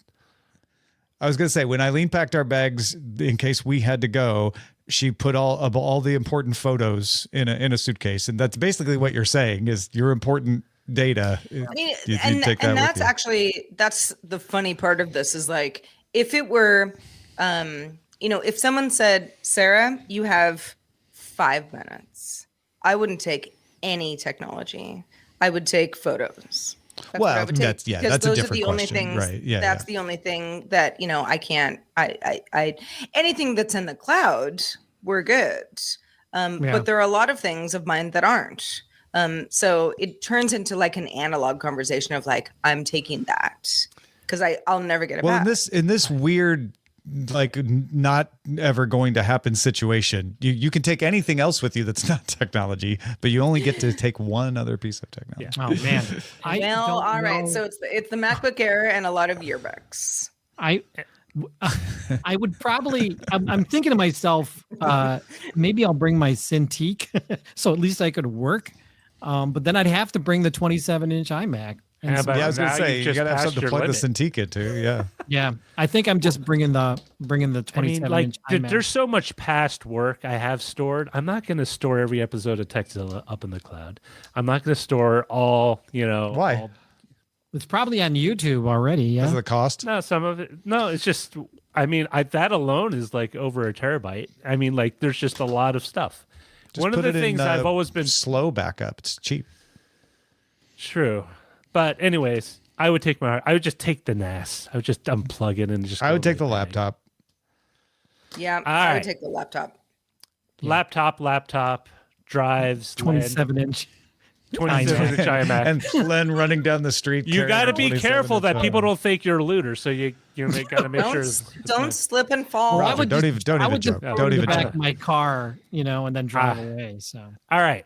I was gonna say when Eileen packed our bags in case we had to go, she put all the important photos in a suitcase, and that's basically what you're saying is your important data. I mean, you and take that with that's you. actually that's the funny part of this is like if it were, if someone said, Sarah, you have 5 minutes, I wouldn't take any technology. I would take photos. That's what I Well, would take, that's because that's a those are different the only question, things. right? Yeah, that's the only thing that I can't. I anything that's in the cloud, we're good. Yeah. But there are a lot of things of mine that aren't. So it turns into like an analog conversation of like, I'm taking that because I'll never get it back. In this weird, like not ever going to happen situation, you can take anything else with you that's not technology, but you only get to take one other piece of technology. Yeah. Oh man. All right. So it's the MacBook Air and a lot of yearbooks. I would probably, I'm thinking to myself, maybe I'll bring my Cintiq so at least I could work. But then I'd have to bring the 27-inch iMac. And Yeah, so- but Yeah, I was gonna now say you you just gotta have passed something to your plug limit. the Cintiq into. Yeah. yeah, I think I'm just bringing the I mean, 27-inch like, iMac. there's so much past work I have stored. I'm not going to store every episode of Textilla up in the cloud. I'm not going to store all, Why? all- It's probably on YouTube already. Because Yeah. of the cost. no, some of it. No, it's just, I mean, that alone is like over a terabyte. I mean, like, there's just a lot of stuff. Just One of put the it in, things I've always been slow backup. It's cheap. true. But anyways, I would just take the NAS. I would just unplug it and just I would go take the right back. laptop. Yeah, All I right. would take the laptop. Laptop, drives, 27-inch. 27-inch iMac. And Len running down the street. You got to carrying be 27 careful that inch people iMac. don't think you're a looter. So you got to make sure. Don't slip and fall. Roger, don't even I would joke. just Don't put it in even the back joke. of my car, and then drive away. So All right.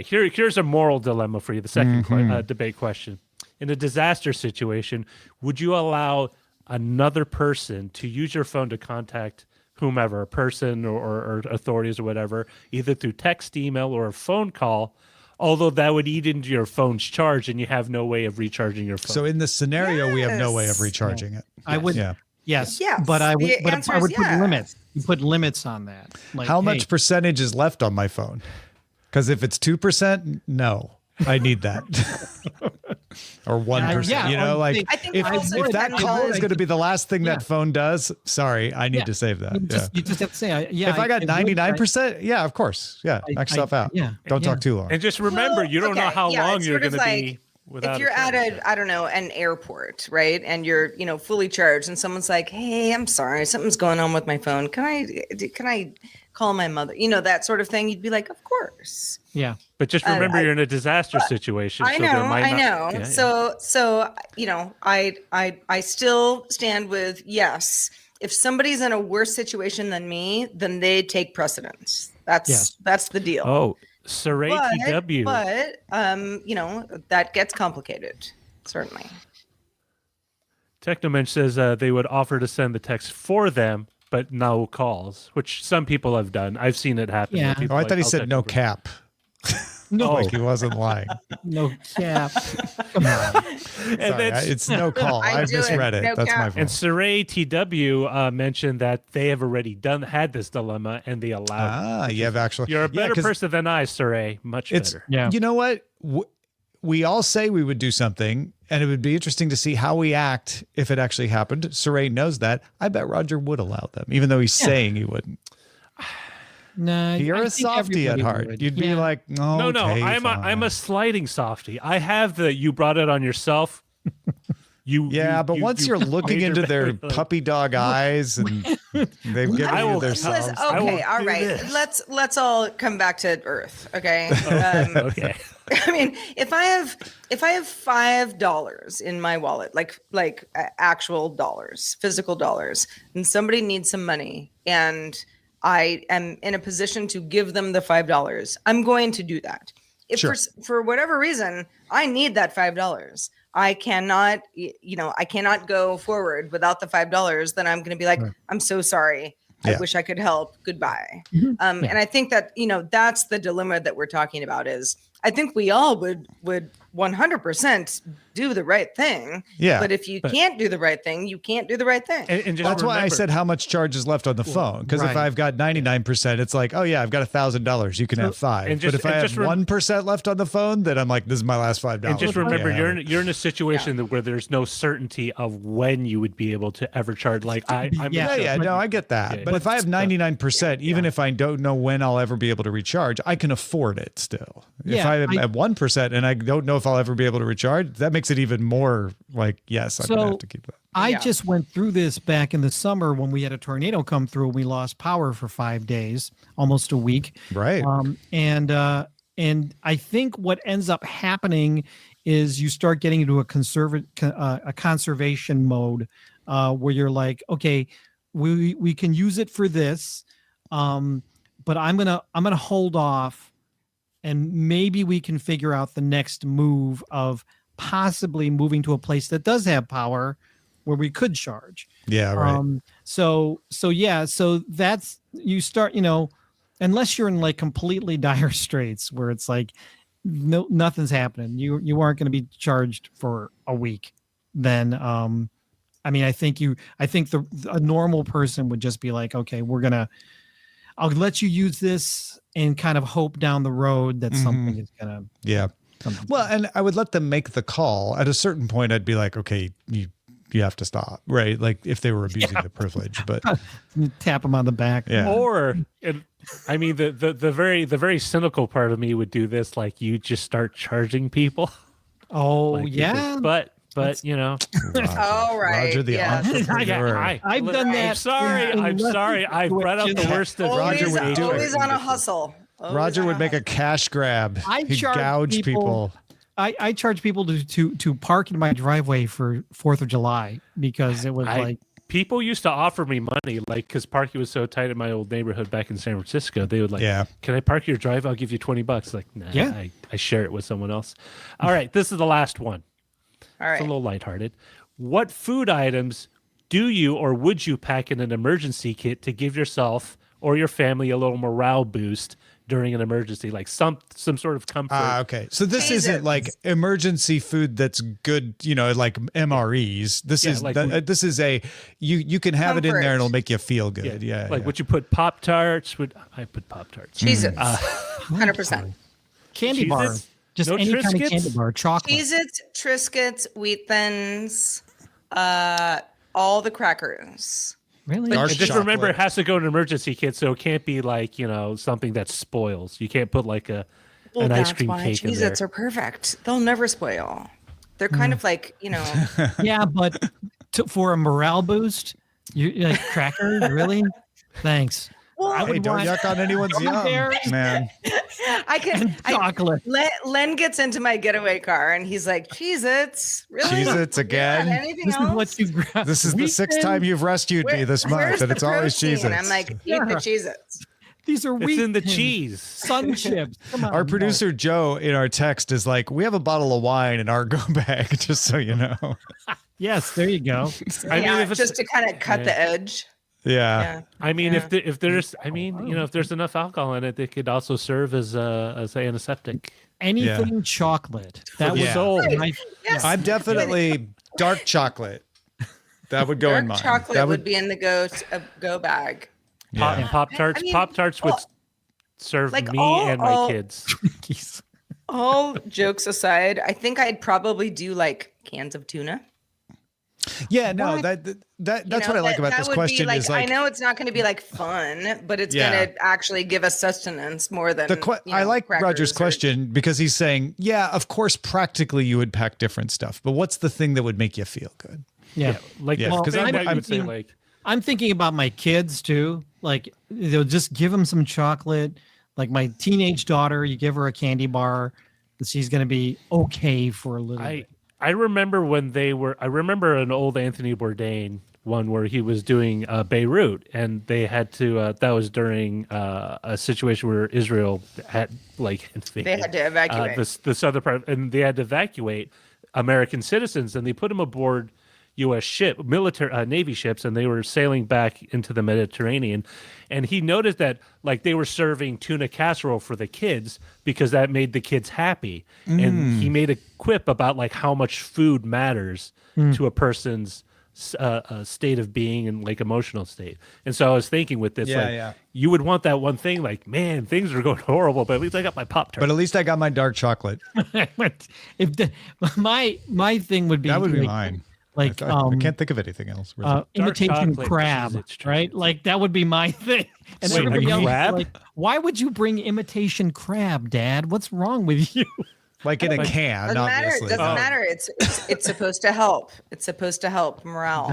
Here's a moral dilemma for you. The second debate question: in a disaster situation, would you allow another person to use your phone to contact whomever, a person or authorities or whatever, either through text, email, or a phone call? Although that would eat into your phone's charge, and you have no way of recharging your phone. So in this scenario, we have no way of Yes. recharging it. I would, Yeah. yes, Yes. but I would, The but answer I is would put yes. limits. You put limits on that. Like, How hey, much percentage is left on my phone? Because if it's 2%, no, I need that. Or 1%. yeah, you know, I like think- I think if, also if that depends call on- is going to be the last thing Yeah. that phone does, sorry, I need Yeah. to save that. you just have to say, yeah. If I got it would, 99%, yeah, of course. Yeah, knock yourself out. yeah, Don't yeah. talk too long. and just remember, Well, you don't know okay, how yeah, long it's you're sort going of to like, be without. If you're at I don't know, an airport, right, and you're fully charged, and someone's like, "Hey, I'm sorry, something's going on with my phone. Can I call my mother?" That sort of thing. You'd be like, "Of course." Yeah. But just remember, you're in a disaster situation. I so there know, might I not- know. Yeah, yeah. So I still stand with yes. If somebody's in a worse situation than me, then they take precedence. Yes. That's the deal. Oh, Saray TW. But that gets complicated, certainly. Technomensch says they would offer to send the text for them, but no calls, which some people have done. I've seen it happen. where Yeah. people Oh, I like, thought he "I'll said text no you for-" cap. No, Like he wasn't lying. no cap. Come on. And Sorry, then it's no call. I I do it. misread it. No That's my cap. fault. and Saray TW mentioned that they have already had this dilemma and they allowed. You have actually. You're a Yeah, better 'cause person than I, Saray. Much It's better. Yeah. You know what? We all say we would do something, and it would be interesting to see how we act if it actually happened. Saray knows that. I bet Roger would allow them, even though he's saying he wouldn't. Nah, You're I a think softy at everybody heart. would. You'd be Yeah. like, oh, No, okay, I'm fine." a sliding softy. I have the you brought it on yourself. Yeah, but once you're looking made into their like- puppy dog eyes and they've given I you will their tell- selves. I will Okay, all do right. this. Let's all come back to earth, okay? Okay. I mean, if I have $5 in my wallet, like actual dollars, physical dollars, and somebody needs some money, and I am in a position to give them the $5, I'm going to do that. If Sure. for whatever reason I need that $5, I cannot, I cannot go forward without the $5. Then I'm going to be like, I'm so sorry. I Yeah. wish I could help. Goodbye. And I think that, that's the dilemma that we're talking about is I think we all would 100% do the right thing. Yeah, But if you can't do the right thing, you can't do the right thing. And just That's why I remember- said how much charge is left on the phone. Because if right. I've got 99%, it's like, oh yeah, I've got $1,000. You can have 5. and But just- if I and have just 1% left on the phone, then I'm like, this is my last $5. And just remember, Yeah. you're in a situation where there's no certainty of when you would be able to ever charge. Like I'm Yeah, sure- yeah, no, I get that. Yeah, but if I have 99%, even if I don't know when I'll ever be able to recharge, I can afford it still. If Yeah, I'm at 1% and I don't know if I'll ever be able to recharge, that makes it even more like, yes, I'm going to have to keep that. I Yeah. just went through this back in the summer when we had a tornado come through. We lost power for 5 days, almost a week. Right. and I think what ends up happening is you start getting into a conservation mode, where you're like, okay, we can use it for this, but I'm gonna hold off, and maybe we can figure out the next move of possibly moving to a place that does have power where we could charge. Yeah, right. So that's, you start, unless you're in like completely dire straits where it's like nothing's happening, you aren't going to be charged for a week, then I think a normal person would just be like, okay, I'll let you use this and kind of hope down the road that something is gonna. Yeah. Well, and I would let them make the call. At a certain point, I'd be like, okay, you have to stop, right? Like if they were abusing the privilege, but tap them on the back. Yeah. Or, the very cynical part of me would do this, like you just start charging people. Oh, like yeah. But Roger, Oh, right. Roger the Yes. entrepreneur. I've done that. I'm sorry. I've brought up the worst of Always, would do always it. on a hustle. Always Roger on would make a cash grab. He'd charge gouge people. I charge people to park in my driveway for 4th of July because it was people used to offer me money, like, because parking was so tight in my old neighborhood back in San Francisco. They would can I park your drive? I'll give you $20. Like, nah, yeah. I share it with someone else. All right, this is the last one. All right. It's a little lighthearted. What food items do you or would you pack in an emergency kit to give yourself or your family a little morale boost during an emergency, like some sort of comfort? Okay. So this isn't like emergency food that's good, like MREs. This is like this is you can have it in there and it'll make you feel good. Yeah. Like would you put Pop-Tarts? I put Pop-Tarts. Cheez-Its. 100%. Candy bar. Cheez-Its? Just No any kind of Triscuits? candy bar, chocolate. Cheez-Its, Triscuits, Wheat Thins, all the crackers. Really? Dark Just remember, chocolate. it has to go in an emergency kit, so it can't be like, something that spoils. You can't put like an ice cream cake in there. Cheez-Its are perfect. They'll never spoil. They're kind of like, Yeah, but for a morale boost, you like cracker? Really? Thanks. Well, Hey, don't yuck on anyone's yum, man. Chocolate. Len gets into my getaway car and he's like, Cheez-Its? Really? Cheez-Its again? Yeah, anything This else? is what you grab. This is the 6th time you've rescued me this month, Where's and the it's always protein? Cheez-Its. I'm like, eat the Cheez-Its. These are It's wheat in the thins, cheese. sun chips. Come on, Our producer Joe in our text is like, we have a bottle of wine in our go bag, just so you know. Yes, there you go. I mean, if it's, just to kind of cut the edge. Yeah. I mean, if there's enough alcohol in it, it could also serve as antiseptic. Anything chocolate. That the was soul. Yes. I'm definitely dark chocolate. That would go in mine. Chocolate would be in the go bag. Yeah. Pop-Tarts. I mean, Pop-Tarts would serve like me all- and my all- kids. All jokes aside, I think I'd probably do like cans of tuna. Yeah, no, that's what I like about this would question be like, is like, I know it's not going to be like fun, but it's Yeah. going to actually give us sustenance more than I like crackers Roger's or- question because he's saying, yeah, of course, practically you would pack different stuff, but what's the thing that would make you feel good? Yeah. Like, Yeah, well, 'cause I I'm would say like, I'm thinking about my kids too. Like, they'll just give them some chocolate. Like my teenage daughter, you give her a candy bar, and she's going to be okay for a little bit. I remember I remember an old Anthony Bourdain one where he was doing Beirut, and they had to, that was during a situation where Israel had like They had to evacuate. the southern part, and they had to evacuate American citizens, and they put them aboard U.S. Navy ships, and they were sailing back into the Mediterranean. And he noticed that like they were serving tuna casserole for the kids because that made the kids happy. And he made a quip about like how much food matters to a person's state of being and like emotional state. And so I was thinking with this, you would want that one thing, like, man, things are going horrible, but at least I got my Pop-Tart. But at least I got my dark chocolate. My thing would be That would be like, mine. Like I can't think of anything else. Really. imitation chocolate, crab, Cheez-Its, right? Like that would be my thing. And Wait, everybody else is crab? like, why would you bring imitation crab, Dad? What's wrong with you? Like in a can, Doesn't matter. obviously. It doesn't matter. It's supposed to help. It's supposed to help morale.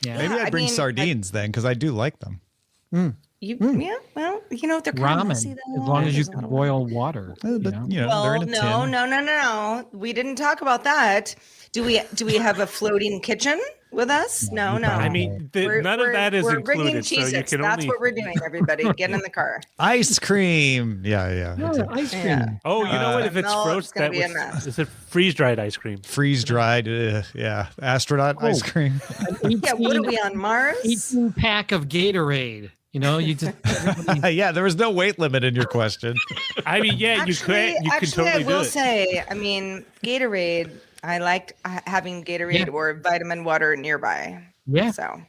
Yeah. Maybe I'd bring sardines then, because I do like them. Yeah, well, they're kind of Ramen, messy as though. long as you There's a can lot of boil water. But they're Well, in a tin. no. We didn't talk about that. Do we have a floating kitchen with us? No. I mean, none of that is we're bringing included, so you Cheez-Its. can That's only. what we're doing, everybody. Get in the car. Ice cream. Yeah. Oh, ice cream. Yeah. Oh, you know what? If it's Milk's frozen, gonna that be a was mess. is it freeze dried ice cream? Freeze dried. Yeah. Astronaut ice cream. Yeah, what are we on Mars? 18 pack of Gatorade. You just Yeah, there was no weight limit in your question. I mean, yeah, you can totally I do will it. say, I mean, Gatorade. I like having Gatorade or vitamin water nearby. Yeah. So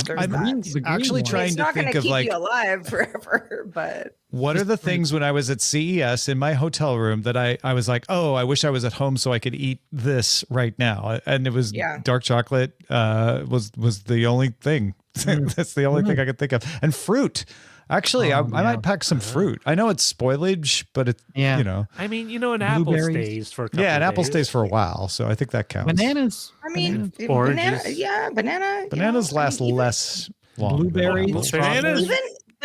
there's I'm that. actually It's trying to not going think to of keep like you alive forever, but what are the things when I was at CES in my hotel room that I was like, oh, I wish I was at home so I could eat this right now. And it was dark chocolate was the only thing. That's the only thing I could think of. And fruit. Actually, I might pack some fruit. I know it's spoilage, but it's, I mean, an apple Blueberries. stays for a couple an of apple days. stays for a while. So I think that counts. bananas. I mean, Oranges. banana. Bananas last less long. than Blueberries. apples. Bananas.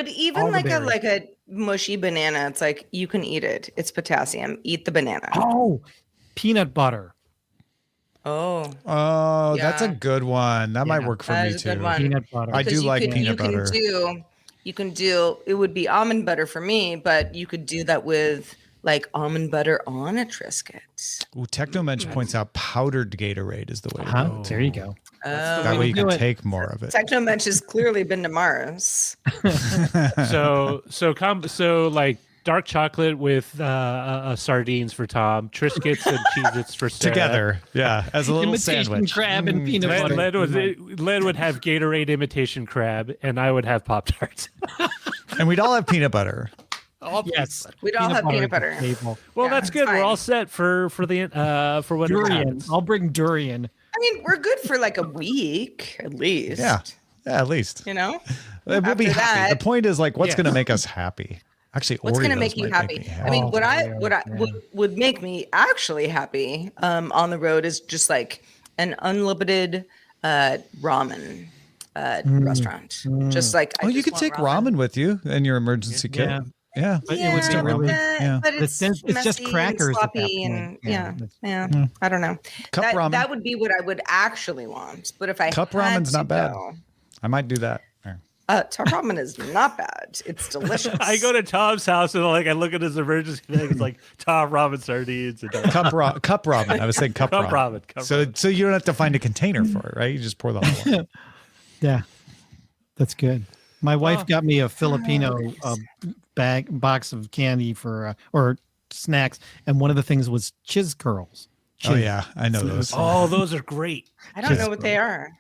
Even All the like berries. a mushy banana, it's like you can eat it. It's potassium. Eat the banana. Oh, peanut butter. Oh, Oh, that's a Yeah. good one. That might work for That me is a good too. one. Peanut butter. I do Because like you peanut butter. You can do it would be almond butter for me, but you could do that with like almond butter on a Triscuit. Ooh, Technomensch points out powdered Gatorade is the way to Huh? go. There you go. That Oh, way you do can it. take more of it. Technomensch has clearly been to Mars. So like dark chocolate with sardines for Tom, Triscuits and Cheez-Its for Sarah. Together, yeah, as a little Imitation sandwich. crab and peanut butter. Len would have Gatorade imitation crab, and I would have Pop Tarts. And we'd all have peanut butter. Yes. We'd all have peanut butter. at the table. Well, Yeah, that's it's good. fine. We're all set for whatever Durian. happens. I'll bring durian. I mean, we're good for like a week at least. Yeah, at least. You We'll be after happy. that- The point is like, what's Yes. going to make us happy? Actually, What's going to Oreos make you might happy? make me I mean, Oh, what I yeah. would make me actually happy on the road is just like an unlimited ramen restaurant. Just like Oh, you could take ramen with you in your emergency kit. Yeah. Yeah. But it would Yeah, still really. Yeah. but It's it's just messy crackers and at that sloppy, and point. Yeah, I don't know. Cup ramen. That would be what I would actually want. But if I Cup had ramen's to not bad. go, I might do that. There. Cup ramen is not bad. It's delicious. I go to Tom's house and I look at his emergency thing. It's like Tom ramen sardines and Cup ramen. I was saying cup Cup ramen. ramen, cup So you don't have to find a container for it, right? You just pour the whole one. Yeah. That's good. My wife got me a Filipino box of candy for or snacks, and one of the things was chiz curls. Oh yeah, I know those. Oh, those are great. I don't know what they are.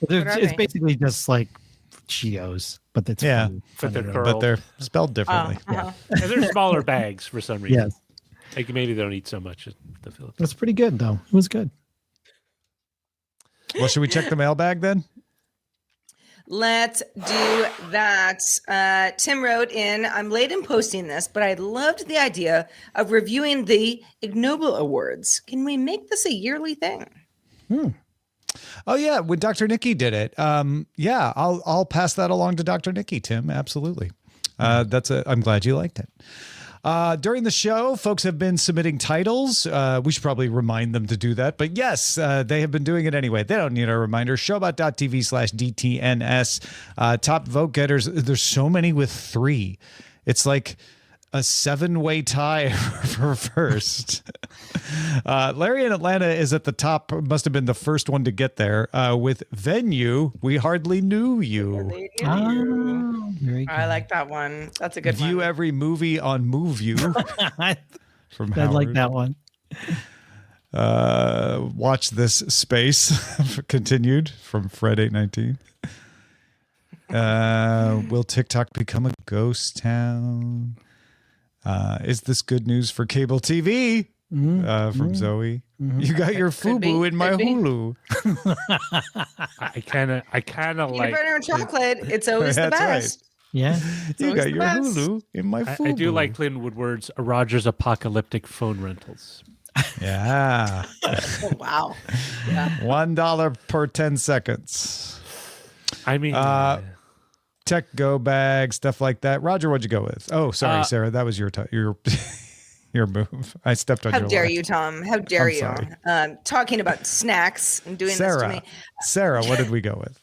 They're- What are it's they? basically just like Cheetos, but it's Yeah. funny. But they're Funny. curled. But they're spelled differently. And they're smaller bags for some reason. Yes, Like maybe they don't eat so much in the Philippines. that's pretty good though. It was good. Well, should we check the mailbag then? Let's do that. Tim wrote in, I'm late in posting this, but I loved the idea of reviewing the Ig Nobel Awards. Can we make this a yearly thing? Oh yeah, when Dr. Nikki did it. Yeah, I'll pass that along to Dr. Nikki, Tim. Absolutely. I'm glad you liked it. During the show, folks have been submitting titles. We should probably remind them to do that. But yes, they have been doing it anyway. They don't need a reminder. Showbot.tv/DTNS. Top vote getters. There's so many with 3. It's like a 7-way tie for first. Larry in Atlanta is at the top. Must have been the first one to get there with Venue. We hardly knew you. Oh, very good. I like that one. That's a good View one. every movie on MoveU. I From like Howard. that one. Watch this space continued from Fred819. Will TikTok become a ghost town? Is this good news for cable TV? From Zoe. You got your Could be, FUBU in my could be. Hulu. I kind of Peanut like. butter and chocolate. It's always the That's right. best. Yeah. You always got the your best. Hulu in my FUBU. I do like Clinton Woodward's Rogers Apocalyptic Phone Rentals. Yeah. Oh, wow. Yeah. $1 per 10 seconds. I mean, tech go bag, stuff like that. Roger, what'd you go with? Oh, sorry, Sarah. That was your your move. I stepped on your How dare line. you, Tom? How dare I'm you? sorry. Talking about snacks and doing this to me. Sarah, what did we go with?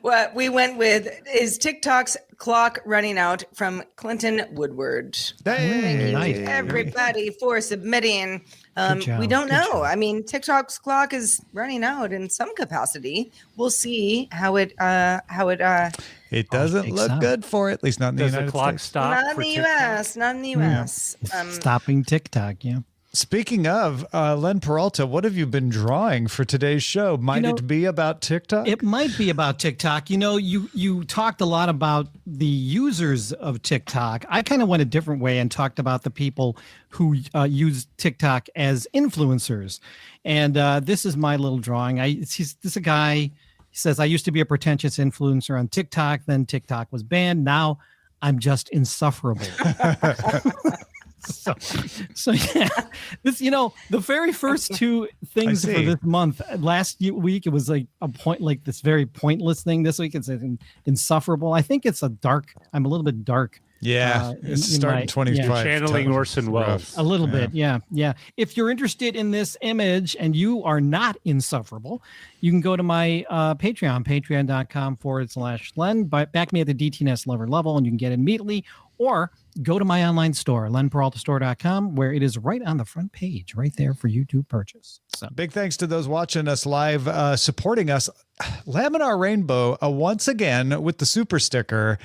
What we went with is TikTok's clock running out from Clinton Woodward. Thank you Nice. to everybody for submitting. Good job. We don't Good know. job. I mean, TikTok's clock is running out in some capacity. We'll see how it It doesn't shakes look out. good for it, at least not in the Does the United clock States. stop? not in for the TikTok? US. Not in the US. Stopping TikTok, yeah. Speaking of, Len Peralta, what have you been drawing for today's show? Might it be about TikTok? It might be about TikTok. You know, you talked a lot about the users of TikTok. I kind of went a different way and talked about the people who use TikTok as influencers. And this is my little drawing. This is a guy. He says, I used to be a pretentious influencer on TikTok. Then TikTok was banned. Now I'm just insufferable. So yeah, this, the very first two things for this month, last week, it was like this very pointless thing. This week it's insufferable. I think it's I'm a little bit dark. Yeah, it's starting 25. Channeling Orson Welles. A little bit, yeah. If you're interested in this image and you are not insufferable, you can go to my Patreon, patreon.com/Len. Back me at the DTNS lover level, and you can get it immediately. Or go to my online store, lenperaltastore.com, where it is right on the front page, right there for you to purchase. So big thanks to those watching us live, supporting us. Laminar Rainbow, once again, with the super sticker.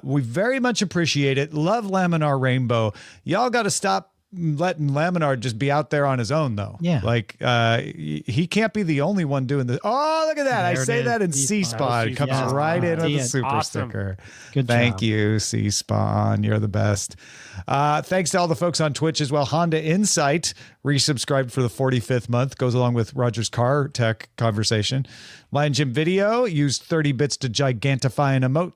We very much appreciate it. Love Laminar Rainbow. Y'all got to stop letting Laminar just be out there on his own, though. Yeah. Like, he can't be the only one doing this. Oh, look at that. I say that in C-Spawn. It comes right in with the super sticker. Good Thank job. you, C-Spawn. You're the best. Thanks to all the folks on Twitch as well. Honda Insight resubscribed for the 45th month. Goes along with Roger's car tech conversation. Lion Jim Video used 30 bits to gigantify an emote.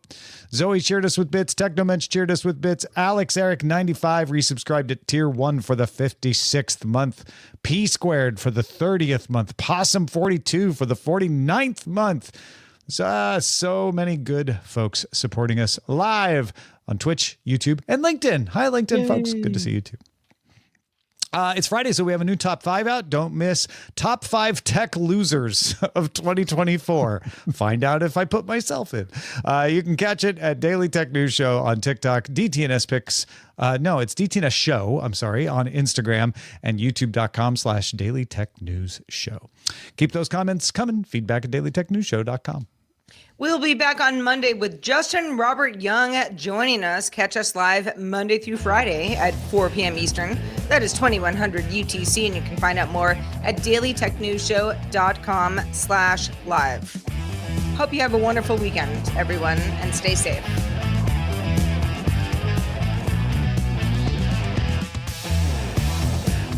Zoe cheered us with bits. Technomensch cheered us with bits. Alex Eric 95 resubscribed at tier 1 for the 56th month. P squared for the 30th month. Possum 42 for the 49th month. So many good folks supporting us live on Twitch, YouTube, and LinkedIn. Hi, LinkedIn folks. Good to see you too. It's Friday, so we have a new top 5 out. Don't miss top 5 tech losers of 2024. Find out if I put myself in. You can catch it at Daily Tech News Show on TikTok, DTNS Picks. No, it's DTNS Show, I'm sorry, on Instagram, and youtube.com/Daily Tech News Show. Keep those comments coming. Feedback at dailytechnewsshow.com. We'll be back on Monday with Justin Robert Young joining us. Catch us live Monday through Friday at 4 p.m. Eastern. That is 2100 UTC, and you can find out more at dailytechnewsshow.com/live. Hope you have a wonderful weekend, everyone, and stay safe.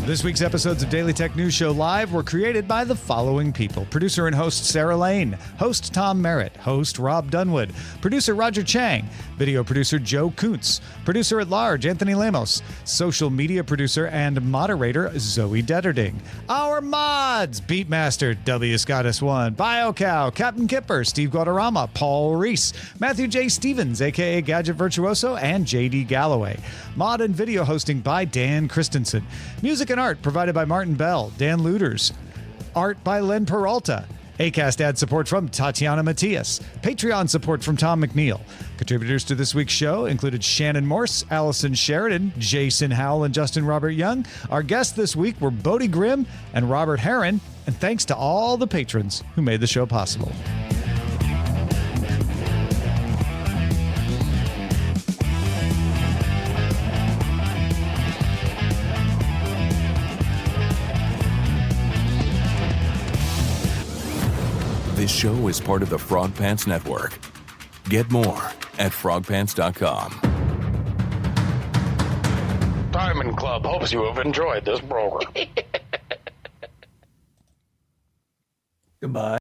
This week's episodes of Daily Tech News Show Live were created by the following people. Producer and host Sarah Lane. Host Tom Merritt. Host Rob Dunwood. Producer Roger Chang. Video producer Joe Kuntz. Producer at large Anthony Lemos. Social media producer and moderator Zoe Detterding. Our mods: Beatmaster W. Scottus1, BioCow, Captain Kipper, Steve Guadarrama, Paul Reese, Matthew J. Stevens, aka Gadget Virtuoso, and JD Galloway. Mod and video hosting by Dan Christensen. Music and art provided by Martin Bell, Dan Luders. Art by Len Peralta. Acast ad support from Tatiana Matias. Patreon support from Tom McNeil. Contributors to this week's show included Shannon Morse, Allison Sheridan, Jason Howell, and Justin Robert Young. Our guests this week were Bodie Grimm and Robert Heron. And thanks to all the patrons who made the show possible. This show is part of the Frog Pants Network. Get more at frogpants.com. Diamond Club hopes you have enjoyed this program. Goodbye.